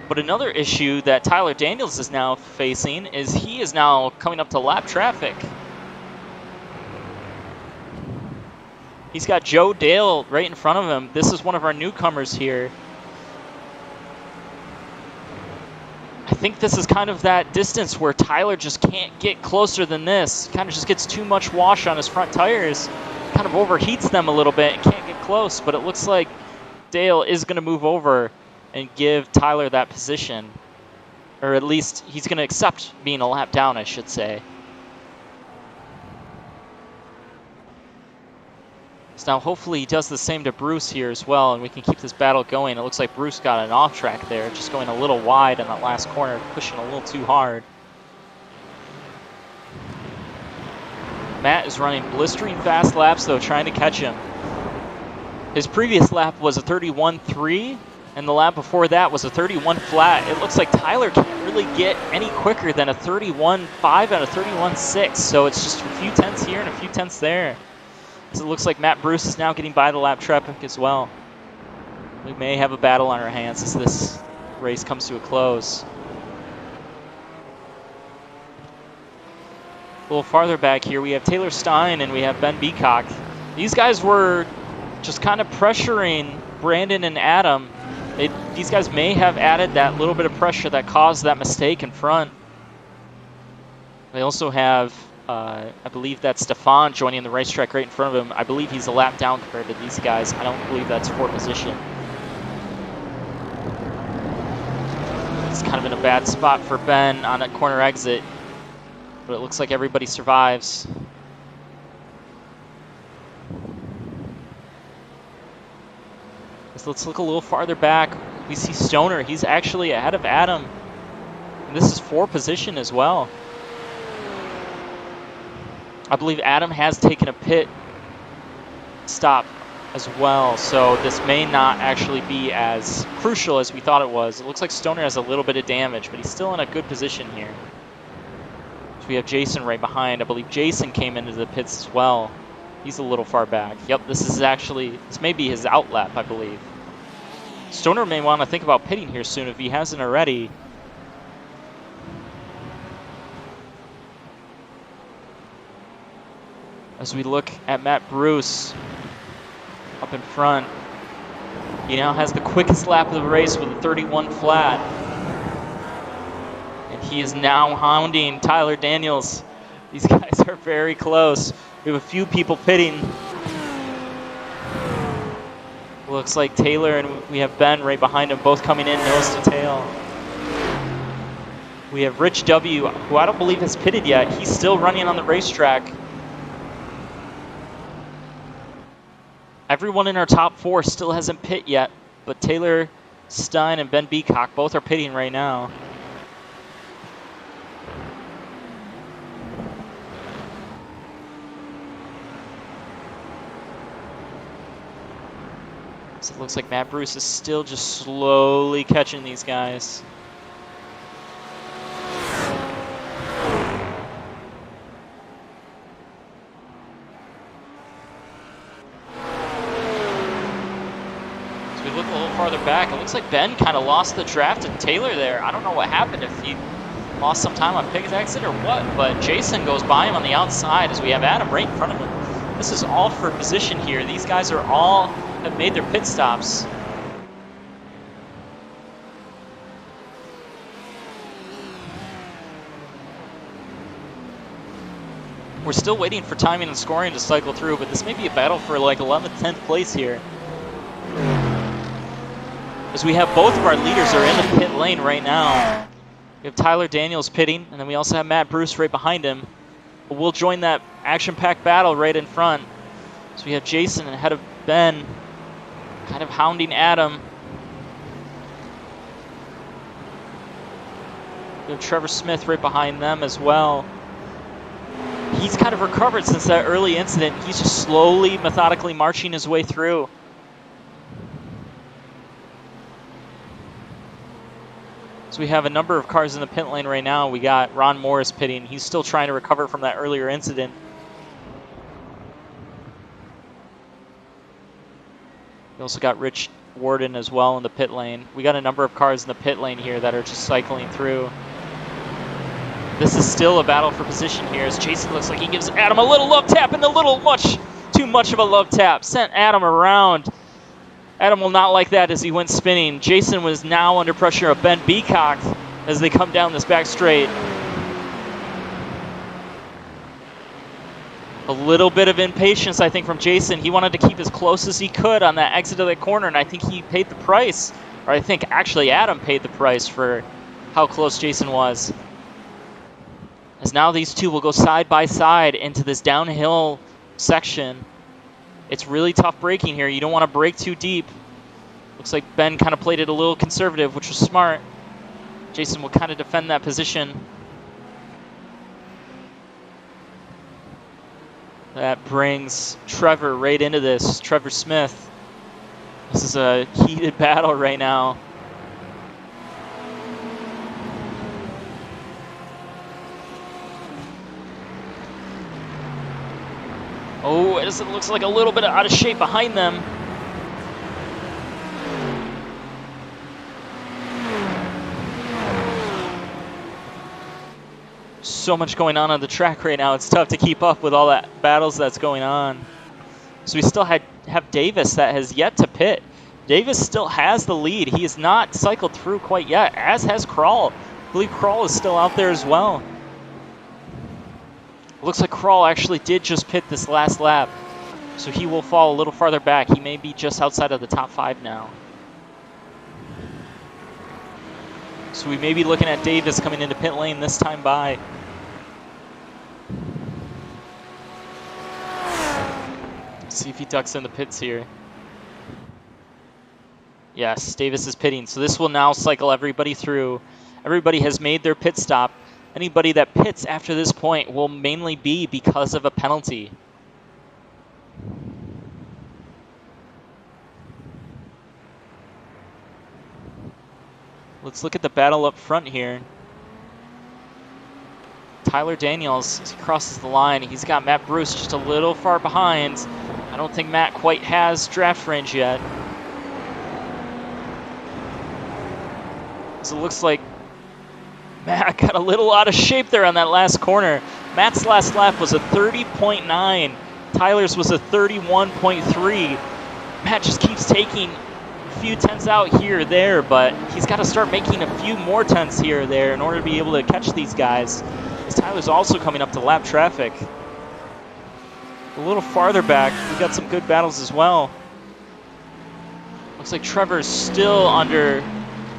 But another issue that Tyler Daniels is now facing is he is now coming up to lap traffic. He's got Joe Dale right in front of him. This is one of our newcomers here. I think this is kind of that distance where Tyler just can't get closer than this. Kind of just gets too much wash on his front tires. Kind of overheats them a little bit and can't get close, but it looks like Dale is going to move over and give Tyler that position. Or at least he's going to accept being a lap down, I should say. So now hopefully he does the same to Bruce here as well, and we can keep this battle going. It looks like Bruce got an off track there, just going a little wide in that last corner, pushing a little too hard. Matt is running blistering fast laps though, trying to catch him. His previous lap was a 31.3, and the lap before that was a 31 flat. It looks like Tyler can't really get any quicker than a 31.5 and a 31.6, so it's just a few tenths here and a few tenths there. So it looks like Matt Bruce is now getting by the lap traffic as well. We may have a battle on our hands as this race comes to a close. A little farther back here, we have Taylor Stein and we have Ben Beacock. These guys were just kind of pressuring Brandon and Adam. These guys may have added that little bit of pressure that caused that mistake in front. They also have I believe that's Stefan joining the racetrack right in front of him. I believe he's a lap down compared to these guys. I don't believe that's for position. It's kind of in a bad spot for Ben on that corner exit, but it looks like everybody survives. Let's look a little farther back. We see Stoner. He's actually ahead of Adam. And this is for position as well. I believe Adam has taken a pit stop as well, so this may not actually be as crucial as we thought it was. It looks like Stoner has a little bit of damage, but he's still in a good position here. So we have Jason right behind. I believe Jason came into the pits as well. He's a little far back. Yep, this may be his out lap, I believe. Stoner may want to think about pitting here soon if he hasn't already. As we look at Matt Bruce up in front, he now has the quickest lap of the race with a 31 flat. And he is now hounding Tyler Daniels. These guys are very close. We have a few people pitting. Looks like Taylor and we have Ben right behind him, both coming in nose to tail. We have Rich W, who I don't believe has pitted yet. He's still running on the racetrack. Everyone in our top four still hasn't pit yet, but Taylor Stein and Ben Beacock both are pitting right now. So it looks like Matt Bruce is still just slowly catching these guys. So we look a little farther back. It looks like Ben kind of lost the draft to Taylor there. I don't know what happened, if he lost some time on pit exit or what, but Jason goes by him on the outside as we have Adam right in front of him. This is all for position here. These guys are all have made their pit stops. We're still waiting for timing and scoring to cycle through, but this may be a battle for like 11th, 10th place here. as we have both of our leaders are in the pit lane right now. We have Tyler Daniels pitting, and then we also have Matt Bruce right behind him. But we'll join that action-packed battle right in front. So we have Jason ahead of Ben, kind of hounding Adam. We have Trevor Smith right behind them as well. He's kind of recovered since that early incident. He's just slowly, methodically marching his way through. So we have a number of cars in the pit lane right now. We got Ron Morris pitting. He's still trying to recover from that earlier incident. We also got Rich Warden as well in the pit lane. We got a number of cars in the pit lane here that are just cycling through. This is still a battle for position here as Jason looks like he gives Adam a little love tap, and too much of a love tap. Sent Adam around. Adam will not like that as he went spinning. Jason was now under pressure of Ben Beacock as they come down this back straight. A little bit of impatience, I think, from Jason. He wanted to keep as close as he could on that exit of the corner, and I think he paid the price. Or I think actually Adam paid the price for how close Jason was. As now these two will go side by side into this downhill section. It's really tough braking here. You don't want to brake too deep. Looks like Ben kind of played it a little conservative, which was smart. Jason will kind of defend that position. That brings Trevor right into this. Trevor Smith. This is a heated battle right now. Oh, it looks like a little bit out of shape behind them. So much going on the track right now. It's tough to keep up with all that battles that's going on. So we still have Davis that has yet to pit. Davis still has the lead. He has not cycled through quite yet, as has Krall. I believe Krall is still out there as well. Looks like Krall actually did just pit this last lap, so he will fall a little farther back. He may be just outside of the top 5 now. So we may be looking at Davis coming into pit lane this time by. Let's see if he ducks in the pits here. Yes, Davis is pitting, so this will now cycle everybody through. Everybody has made their pit stop. Anybody that pits after this point will mainly be because of a penalty. Let's look at the battle up front here. Tyler Daniels, as he crosses the line, he's got Matt Bruce just a little far behind. I don't think Matt quite has draft range yet. So it looks like Matt got a little out of shape there on that last corner. Matt's last lap was a 30.9. Tyler's was a 31.3. Matt just keeps taking a few tenths out here or there, but he's got to start making a few more tenths here or there in order to be able to catch these guys. As Tyler's also coming up to lap traffic. A little farther back, we got some good battles as well. Looks like Trevor's still under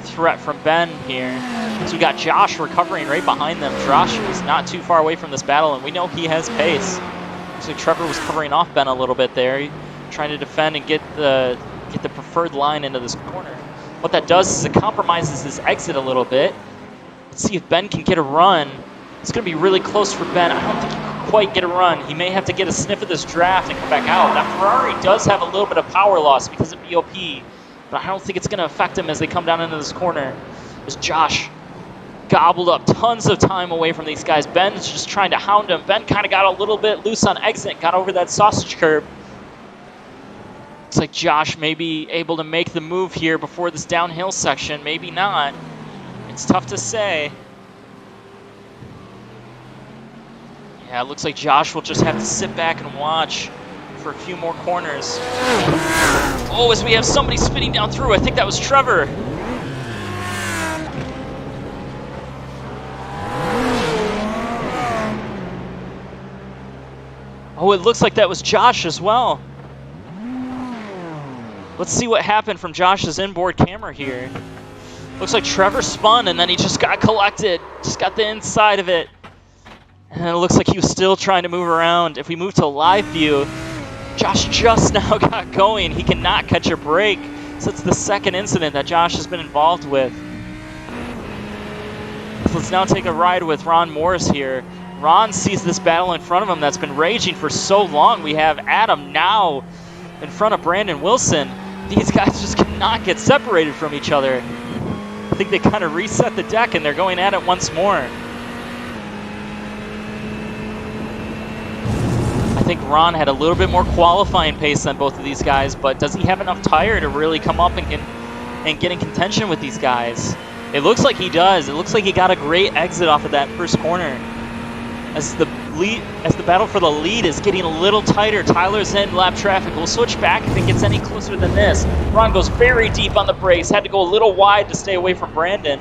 threat from Ben here. So we got Josh recovering right behind them. Josh is not too far away from this battle, and we know he has pace. Looks like Trevor was covering off Ben a little bit there, trying to defend and get the preferred line into this corner. What that does is it compromises his exit a little bit. Let's see if Ben can get a run. It's going to be really close for Ben. I don't think he can quite get a run. He may have to get a sniff of this draft and come back out. Now, Ferrari does have a little bit of power loss because of BOP, but I don't think it's going to affect him as they come down into this corner. As Josh gobbled up tons of time away from these guys. Ben's just trying to hound him. Ben kind of got a little bit loose on exit, got over that sausage curb. Looks like Josh may be able to make the move here before this downhill section. Maybe not. It's tough to say. Yeah, it looks like Josh will just have to sit back and watch for a few more corners. Oh, as we have somebody spinning down through. I think that was Trevor. Oh, it looks like that was Josh as well. Let's see what happened from Josh's inboard camera here. Looks like Trevor spun and then he just got collected. Just got the inside of it. And it looks like he was still trying to move around. If we move to live view, Josh just now got going. He cannot catch a break. So it's the second incident that Josh has been involved with. So let's now take a ride with Ron Morris here. Ron sees this battle in front of him that's been raging for so long. We have Adam now in front of Brandon Wilson. These guys just cannot get separated from each other. I think they kind of reset the deck and they're going at it once more. I think Ron had a little bit more qualifying pace than both of these guys, but does he have enough tire to really come up and get in contention with these guys? It looks like he does. It looks like he got a great exit off of that first corner. As the battle for the lead is getting a little tighter, Tyler's in lap traffic. We'll switch back if it gets any closer than this. Ron goes very deep on the brakes, had to go a little wide to stay away from Brandon.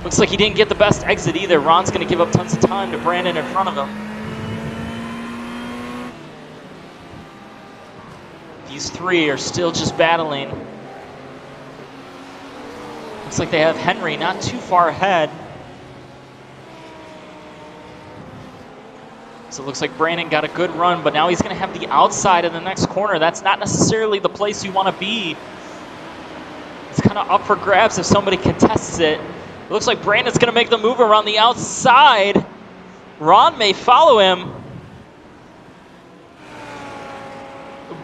Looks like he didn't get the best exit either. Ron's going to give up tons of time to Brandon in front of him. These three are still just battling. Looks like they have Henry not too far ahead. So it looks like Brandon got a good run, but now he's going to have the outside in the next corner. That's not necessarily the place you want to be. It's kind of up for grabs if somebody contests it. It looks like Brandon's going to make the move around the outside. Ron may follow him.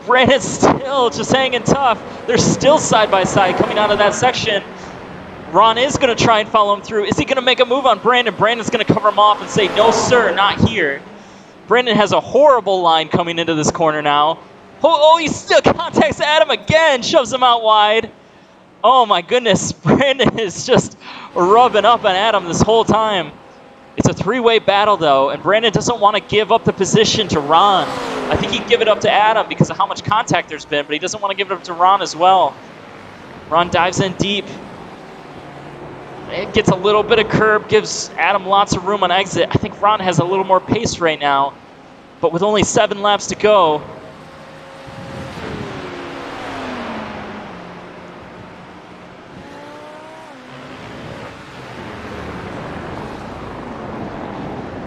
Brandon's still just hanging tough. They're still side by side coming out of that section. Ron is going to try and follow him through. Is he going to make a move on Brandon? Brandon's going to cover him off and say, no, sir, not here. Brandon has a horrible line coming into this corner now. Oh, he still contacts Adam again, shoves him out wide. Oh, my goodness. Brandon is just rubbing up on Adam this whole time. It's a three-way battle, though, and Brandon doesn't want to give up the position to Ron. I think he'd give it up to Adam because of how much contact there's been, but he doesn't want to give it up to Ron as well. Ron dives in deep. It gets a little bit of curb, gives Adam lots of room on exit. I think Ron has a little more pace right now, but with only 7 laps to go.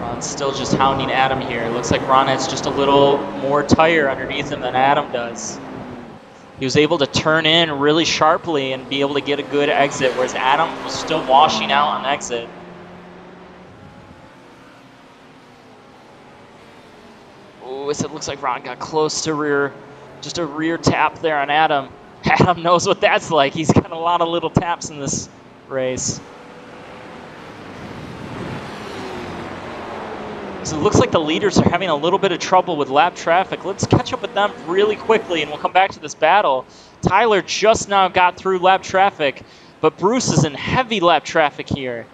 Ron's still just hounding Adam here. It looks like Ron has just a little more tire underneath him than Adam does. He was able to turn in really sharply and be able to get a good exit, whereas Adam was still washing out on exit. Oh, it looks like Ron got close to just a rear tap there on Adam. Adam knows what that's like. He's got a lot of little taps in this race. So it looks like the leaders are having a little bit of trouble with lap traffic. Let's catch up with them really quickly, and we'll come back to this battle. Tyler just now got through lap traffic, but Bruce is in heavy lap traffic here.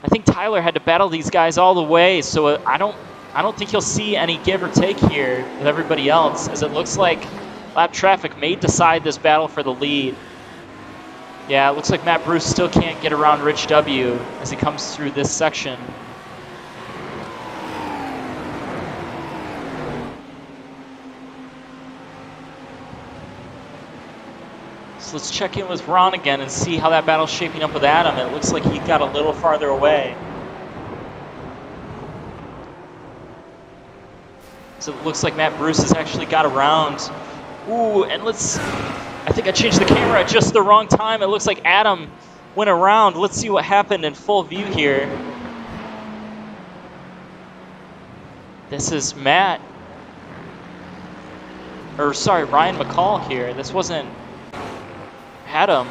I think Tyler had to battle these guys all the way, so I don't think he'll see any give or take here with everybody else, as it looks like lap traffic may decide this battle for the lead. Yeah, it looks like Matt Bruce still can't get around Rich W as he comes through this section. So let's check in with Ron again and see how that battle's shaping up with Adam. It looks like he got a little farther away. So it looks like Matt Bruce has actually got around. Ooh, and I think I changed the camera at just the wrong time. It looks like Adam went around. Let's see what happened in full view here. This is Ryan McCall here. This wasn't Adam.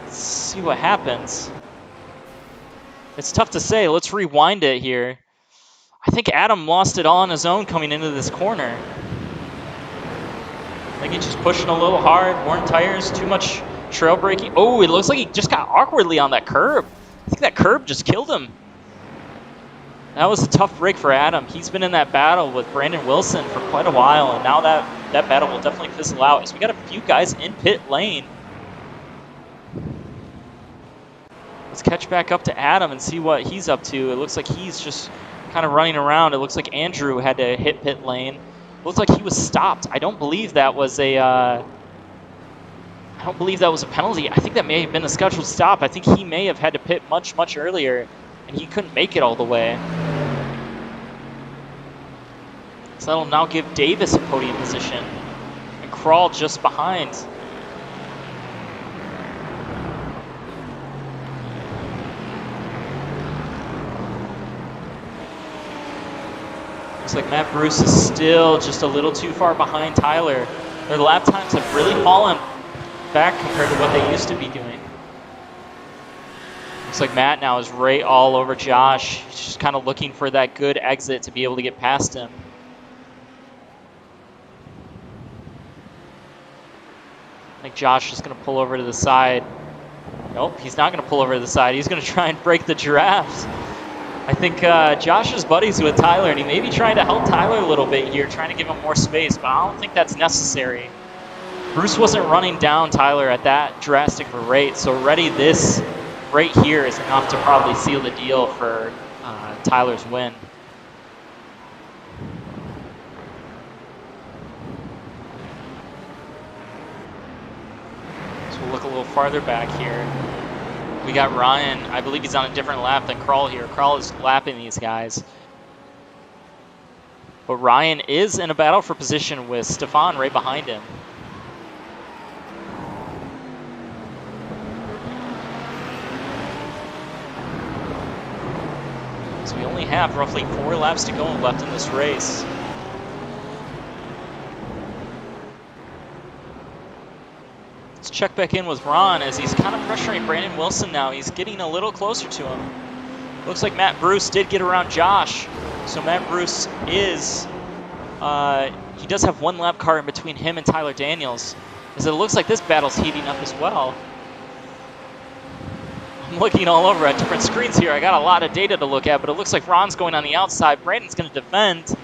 Let's see what happens. It's tough to say. Let's rewind it here. I think Adam lost it all on his own coming into this corner. I think he's just pushing a little hard, worn tires, too much trail braking. Oh, it looks like he just got awkwardly on that curb. I think that curb just killed him. That was a tough break for Adam. He's been in that battle with Brandon Wilson for quite a while, and now that battle will definitely fizzle out as we got a few guys in pit lane. Let's catch back up to Adam and see what he's up to. It looks like he's just kind of running around. It looks like Andrew had to hit pit lane. Looks like he was stopped. I don't believe that was a. I don't believe that was a penalty. I think that may have been a scheduled stop. I think he may have had to pit much earlier, and he couldn't make it all the way. So that'll now give Davis a podium position, and Krall just behind. Looks like Matt Bruce is still just a little too far behind Tyler. Their lap times have really fallen back compared to what they used to be doing. Looks like Matt now is right all over Josh. He's just kind of looking for that good exit to be able to get past him. I think Josh is going to pull over to the side. Nope, he's not going to pull over to the side. He's going to try and break the draft. I think Josh is buddies with Tyler, and he may be trying to help Tyler a little bit here, trying to give him more space, but I don't think that's necessary. Bruce wasn't running down Tyler at that drastic of a rate, so already this right here is enough to probably seal the deal for Tyler's win. So we'll look a little farther back here. We got Ryan. I believe he's on a different lap than Krall here. Krall is lapping these guys. But Ryan is in a battle for position with Stefan right behind him. So we only have roughly 4 laps to go left in this race. Let's check back in with Ron as he's kind of pressuring Brandon Wilson now. He's getting a little closer to him. Looks like Matt Bruce did get around Josh. So Matt Bruce is, he does have 1 lap car in between him and Tyler Daniels. As it looks like this battle's heating up as well. I'm looking all over at different screens here. I got a lot of data to look at, but it looks like Ron's going on the outside. Brandon's going to defend.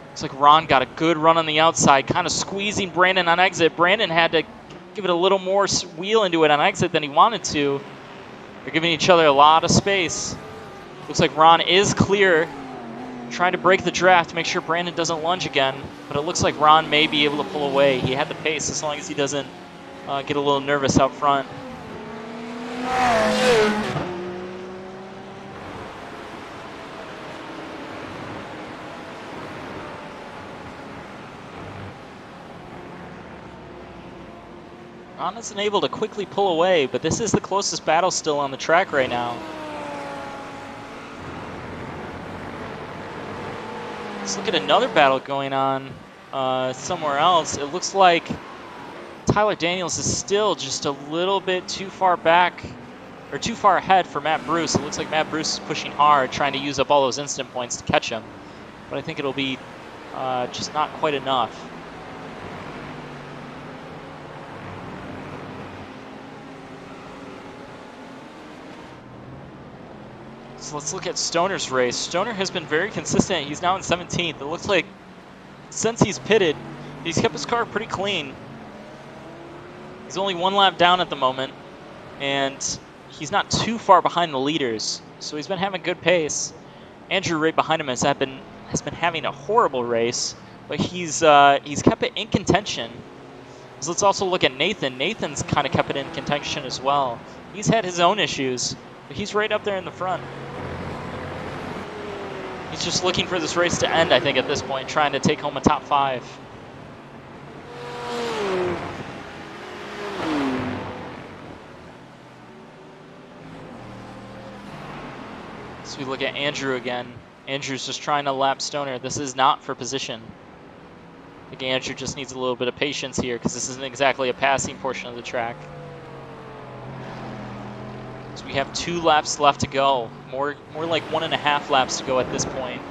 Looks like Ron got a good run on the outside, kind of squeezing Brandon on exit. Brandon had to give it a little more wheel into it on exit than he wanted to. They're giving each other a lot of space. Looks like Ron is clear, trying to break the draft, make sure Brandon doesn't lunge again. But it looks like Ron may be able to pull away. He had the pace as long as he doesn't get a little nervous out front. Ron isn't able to quickly pull away, but this is the closest battle still on the track right now. Let's look at another battle going on somewhere else. It looks like Tyler Daniels is still just a little bit too far back, or too far ahead for Matt Bruce. It looks like Matt Bruce is pushing hard, trying to use up all those instant points to catch him. But I think it'll be just not quite enough. So let's look at Stoner's race. Stoner has been very consistent. He's now in 17th. It looks like since he's pitted, he's kept his car pretty clean. He's only 1 lap down at the moment, and he's not too far behind the leaders. So he's been having good pace. Andrew right behind him has been having a horrible race, but he's kept it in contention. So let's also look at Nathan. Nathan's kind of kept it in contention as well. He's had his own issues, but he's right up there in the front. He's just looking for this race to end, I think, at this point, trying to take home a top 5. So we look at Andrew again. Andrew's just trying to lap Stoner. This is not for position. I think Andrew just needs a little bit of patience here because this isn't exactly a passing portion of the track. So we have 2 laps left to go. More like 1.5 laps to go at this point.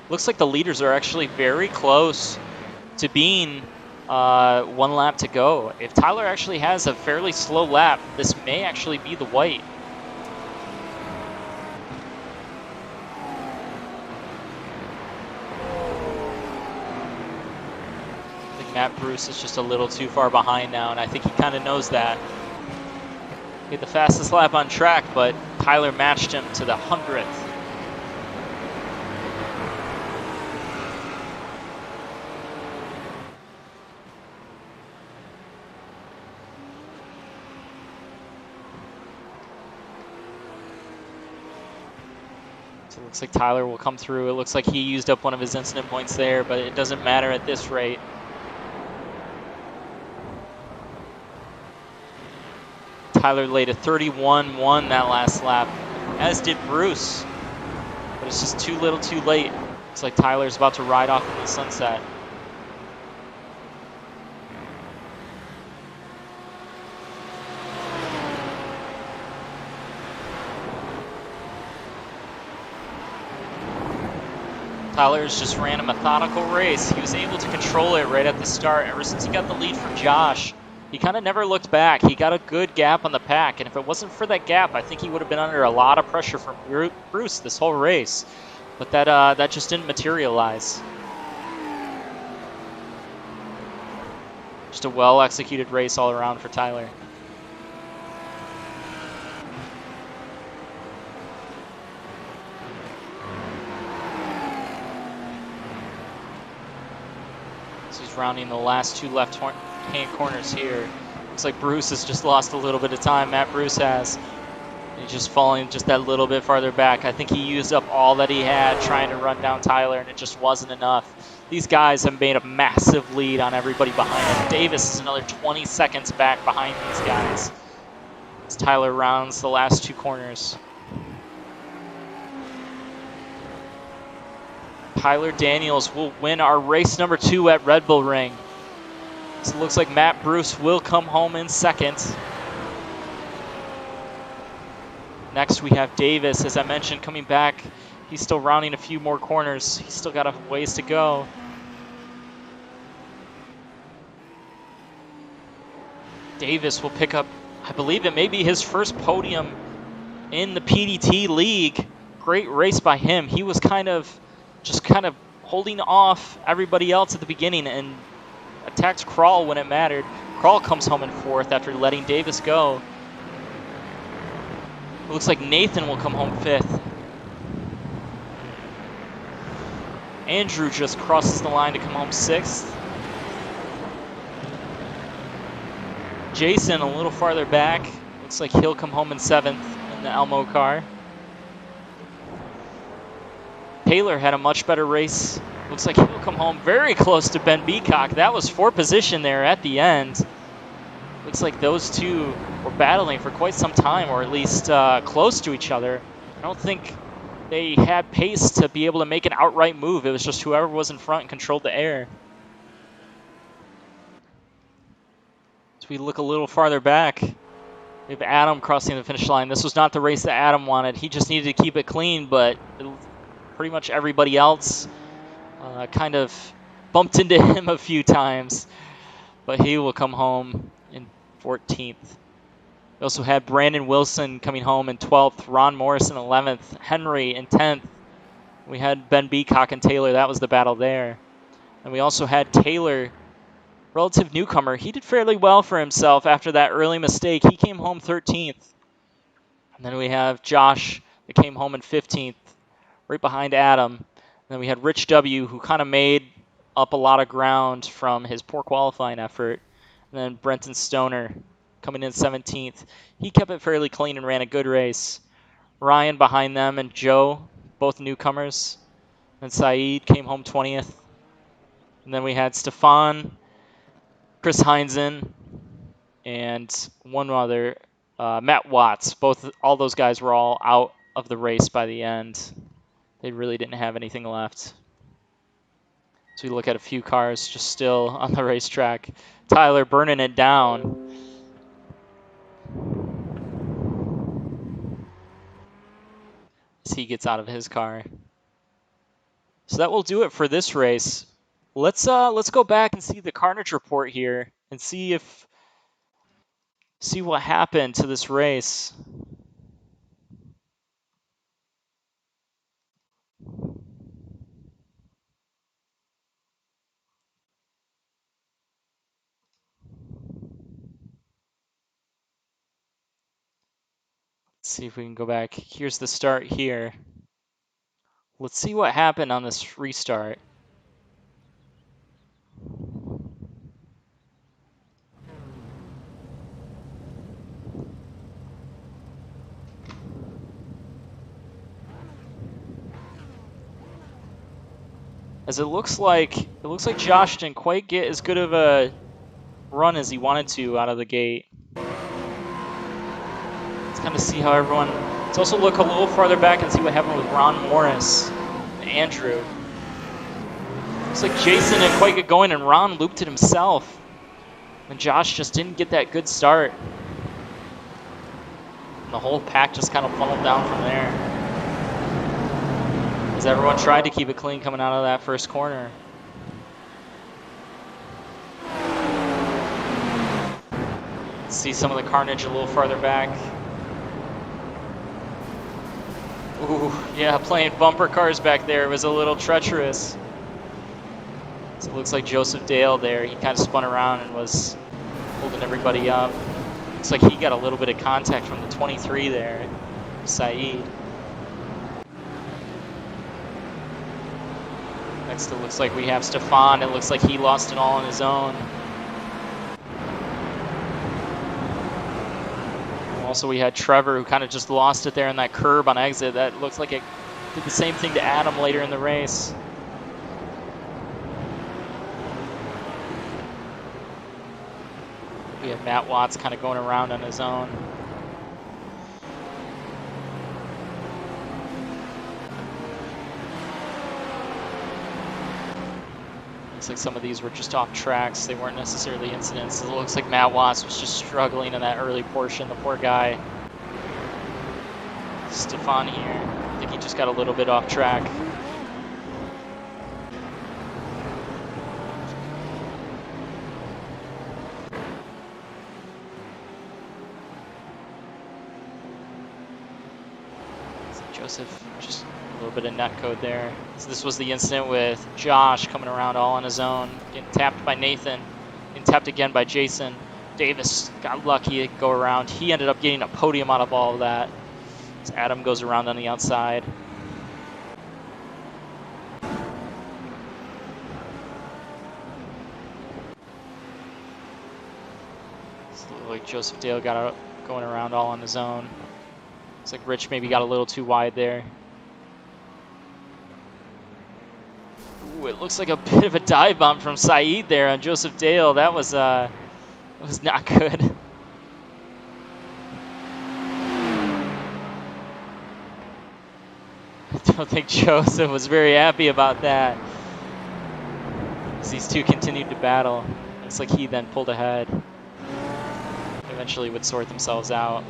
Looks like the leaders are actually very close to being 1 lap to go. If Tyler actually has a fairly slow lap, this may actually be the white. I think Matt Bruce is just a little too far behind now, and I think he kind of knows that. He had the fastest lap on track, but Tyler matched him to the 100th. So it looks like Tyler will come through. It looks like he used up one of his incident points there, but it doesn't matter at this rate. Tyler laid a 31-1 that last lap, as did Bruce. But it's just too little too late. Looks like Tyler's about to ride off in the sunset. Tyler's just ran a methodical race. He was able to control it right at the start. Ever since he got the lead from Josh, he kind of never looked back. He got a good gap on the pack, and if it wasn't for that gap, I think he would have been under a lot of pressure from Bruce this whole race. But that just didn't materialize. Just a well-executed race all around for Tyler. So he's rounding the last two left-hand corners here. Looks like Bruce has just lost a little bit of time. Matt Bruce has. He's just falling just that little bit farther back. I think he used up all that he had trying to run down Tyler, and it just wasn't enough. These guys have made a massive lead on everybody behind him. Davis is another 20 seconds back behind these guys as Tyler rounds the last two corners. Tyler Daniels will win our race number 2 at Red Bull Ring. So it looks like Matt Bruce will come home in second. Next we have Davis, as I mentioned, coming back. He's still rounding a few more corners. He's still got a ways to go. Davis will pick up, I believe it may be his first podium in the PDT League. Great race by him. He was kind of holding off everybody else at the beginning and attacked Krall when it mattered. Krall comes home in 4th after letting Davis go. It looks like Nathan will come home 5th. Andrew just crosses the line to come home 6th. Jason a little farther back. Looks like he'll come home in 7th in the Elmo car. Taylor had a much better race. Looks like he'll come home very close to Ben Beacock. That was 4th position there at the end. Looks like those two were battling for quite some time, or at least close to each other. I don't think they had pace to be able to make an outright move. It was just whoever was in front and controlled the air. As we look a little farther back, we have Adam crossing the finish line. This was not the race that Adam wanted. He just needed to keep it clean, but pretty much everybody else kind of bumped into him a few times. But he will come home in 14th. We also had Brandon Wilson coming home in 12th, Ron Morris in 11th, Henry in 10th. We had Ben Beacock and Taylor. That was the battle there. And we also had Taylor, relative newcomer. He did fairly well for himself after that early mistake. He came home 13th. And then we have Josh that came home in 15th, right behind Adam. And then we had Rich W., who kind of made up a lot of ground from his poor qualifying effort. And then Brenton Stoner coming in 17th. He kept it fairly clean and ran a good race. Ryan behind them and Joe, both newcomers. And Saeed came home 20th. And then we had Stefan, Chris Heinzen, and one other, Matt Watts. All those guys were all out of the race by the end. They really didn't have anything left. So we look at a few cars just still on the racetrack. Tyler burning it down. As he gets out of his car. So that will do it for this race. Let's go back and see the carnage report here and see what happened to this race. Let's see if we can go back. Here's the start here. Let's see what happened on this restart. As it looks like Josh didn't quite get as good of a run as he wanted to out of the gate. Let's kind of see how everyone. Let's also look a little farther back and see what happened with Ron Morris and Andrew. Looks like Jason didn't quite get going, and Ron looped it himself. And Josh just didn't get that good start. And the whole pack just kind of funneled down from there. As everyone tried to keep it clean coming out of that first corner. Let's see some of the carnage a little farther back. Ooh, yeah, playing bumper cars back there was a little treacherous. So it looks like Joseph Dale there, he kind of spun around and was holding everybody up. Looks like he got a little bit of contact from the 23 there, Saeed. Next it looks like we have Stefan. It looks like he lost it all on his own. Also we had Trevor, who kind of just lost it there in that curb on exit. That looks like it did the same thing to Adam later in the race. We have Matt Watts kind of going around on his own. Looks like some of these were just off tracks. They weren't necessarily incidents. It looks like Matt Watts was just struggling in that early portion. The poor guy. Stefan here. I think he just got a little bit off track. Joseph, just a little bit of net code there. So this was the incident with Josh coming around all on his own, getting tapped by Nathan, getting tapped again by Jason. Davis got lucky to go around. He ended up getting a podium out of all of that. As Adam goes around on the outside. So like Joseph Dale got out, going around all on his own. Looks like Rich maybe got a little too wide there. Ooh, it looks like a bit of a dive bomb from Saeed there on Joseph Dale. That was not good. I don't think Joseph was very happy about that. As these two continued to battle. Looks like he then pulled ahead. Eventually would sort themselves out.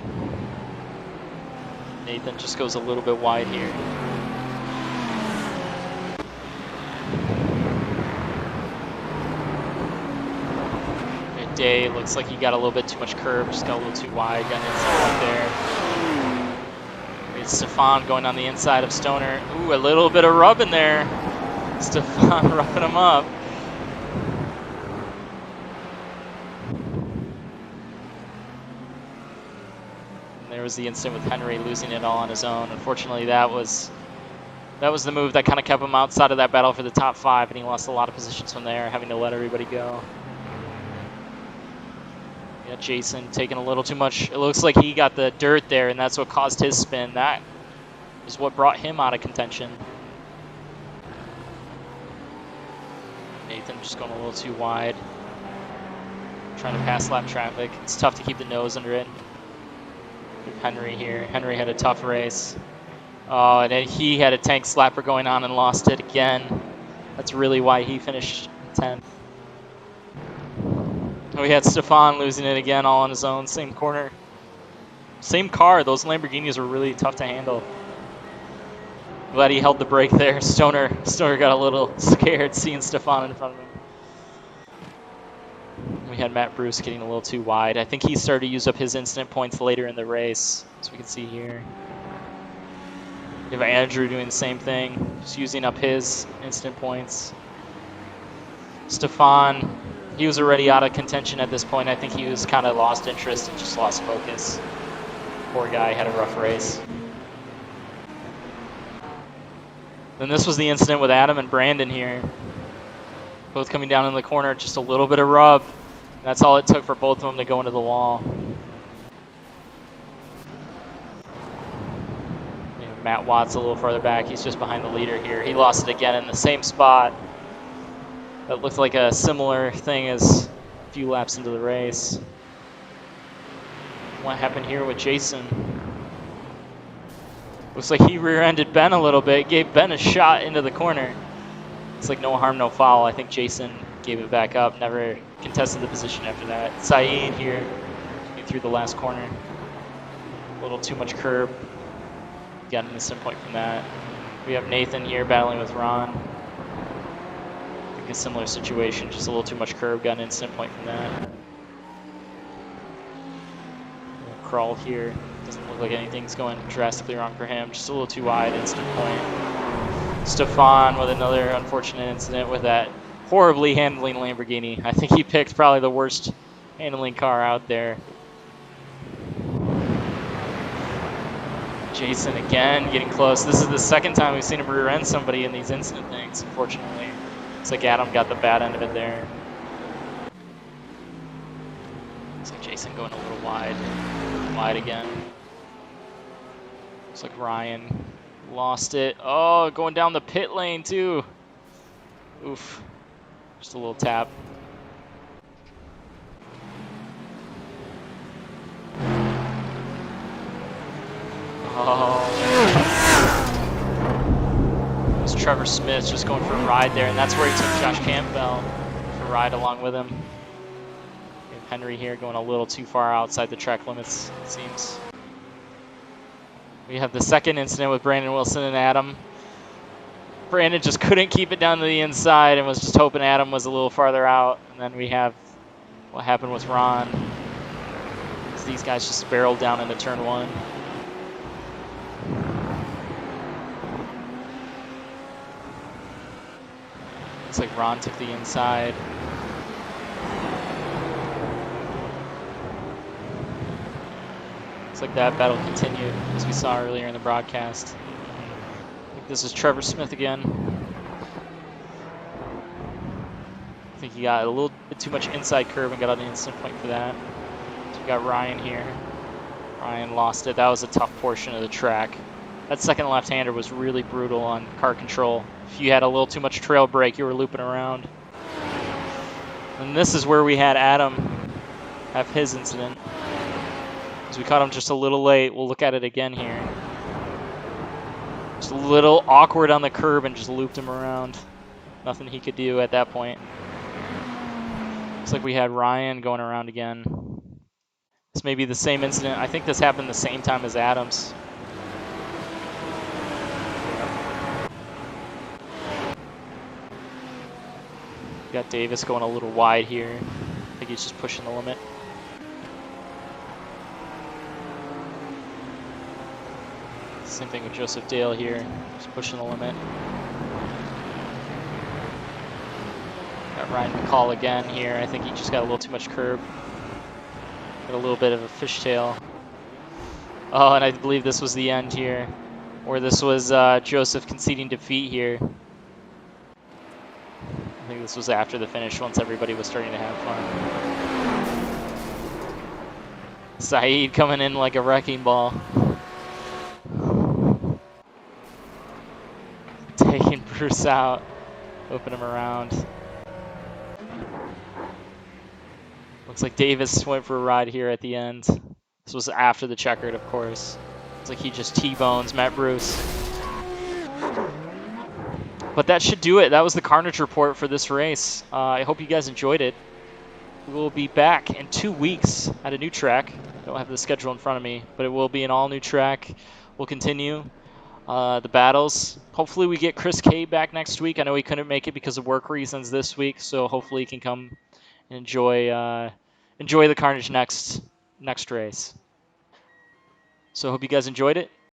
Nathan just goes a little bit wide here. Day looks like he got a little bit too much curve, just got a little too wide, got inside there. It's Stefan going on the inside of Stoner. Ooh, a little bit of rubbing there. Stefan roughing him up. There was the incident with Henry losing it all on his own. Unfortunately, that was the move that kind of kept him outside of that battle for the top 5, and he lost a lot of positions from there, having to let everybody go. Yeah, Jason taking a little too much. It looks like he got the dirt there, and that's what caused his spin. That is what brought him out of contention. Nathan just going a little too wide. Trying to pass lap traffic. It's tough to keep the nose under it. Henry here. Henry had a tough race. Oh, and then he had a tank slapper going on and lost it again. That's really why he finished 10th. We had Stefan losing it again all on his own. Same corner. Same car. Those Lamborghinis were really tough to handle. Glad he held the brake there. Stoner got a little scared seeing Stefan in front of him. We had Matt Bruce getting a little too wide. I think he started to use up his instant points later in the race, as we can see here. We have Andrew doing the same thing, just using up his instant points. Stefan, he was already out of contention at this point. I think he was kind of lost interest and just lost focus. Poor guy had a rough race. Then this was the incident with Adam and Brandon here. Both coming down in the corner, just a little bit of rub. That's all it took for both of them to go into the wall. Matt Watts a little farther back. He's just behind the leader here. He lost it again in the same spot. That looked like a similar thing as a few laps into the race. What happened here with Jason? Looks like he rear-ended Ben a little bit, gave Ben a shot into the corner. It's like no harm, no foul. I think Jason gave it back up, never contested the position after that. Saeed here, through the last corner. A little too much curb. Got an instant point from that. We have Nathan here battling with Ron. I think a similar situation, just a little too much curb, got an instant point from that. Crawl here, doesn't look like anything's going drastically wrong for him, just a little too wide, instant point. Stefan with another unfortunate incident with that horribly handling Lamborghini. I think he picked probably the worst handling car out there. Jason again getting close. This is the second time we've seen him rear end somebody in these incident things, unfortunately. It's like Adam got the bad end of it there. Looks like Jason going a little wide. Wide again. Looks like Ryan lost it. Oh, going down the pit lane too. Oof. Just a little tap. Oh. It was Trevor Smith just going for a ride there, and that's where he took Josh Campbell for a ride along with him. We have Henry here going a little too far outside the track limits, it seems. We have the second incident with Brandon Wilson and Adam. Brandon just couldn't keep it down to the inside and was just hoping Adam was a little farther out. And then we have what happened with Ron. These guys just barreled down into turn one. Looks like Ron took the inside. Looks like that battle continued, as we saw earlier in the broadcast. I think this is Trevor Smith again. I think he got a little bit too much inside curve and got an instant point for that. So we got Ryan here. Ryan lost it. That was a tough portion of the track. That second left-hander was really brutal on car control. If you had a little too much trail brake, you were looping around. And this is where we had Adam have his incident. So we caught him just a little late. We'll look at it again here. Just a little awkward on the curb and just looped him around. Nothing he could do at that point. Looks like we had Ryan going around again. This may be the same incident. I think this happened the same time as Adams. We got Davis going a little wide here. I think he's just pushing the limit. Same thing with Joseph Dale here, just pushing the limit. Got Ryan McCall again here. I think he just got a little too much curb. Got a little bit of a fishtail. Oh, and I believe this was the end here, or this was Joseph conceding defeat here. I think this was after the finish, once everybody was starting to have fun. Saeed coming in like a wrecking ball. Taking Bruce out, open him around. Looks like Davis went for a ride here at the end. This was after the checkered, of course. It's like he just T-bones Matt Bruce. But that should do it. That was the Carnage Report for this race. I hope you guys enjoyed it. We will be back in 2 weeks at a new track. I don't have the schedule in front of me, but it will be an all-new track. We'll continue the battles. Hopefully we get Chris K back next week. I know he couldn't make it because of work reasons this week, so hopefully he can come and enjoy the Carnage next race. So I hope you guys enjoyed it.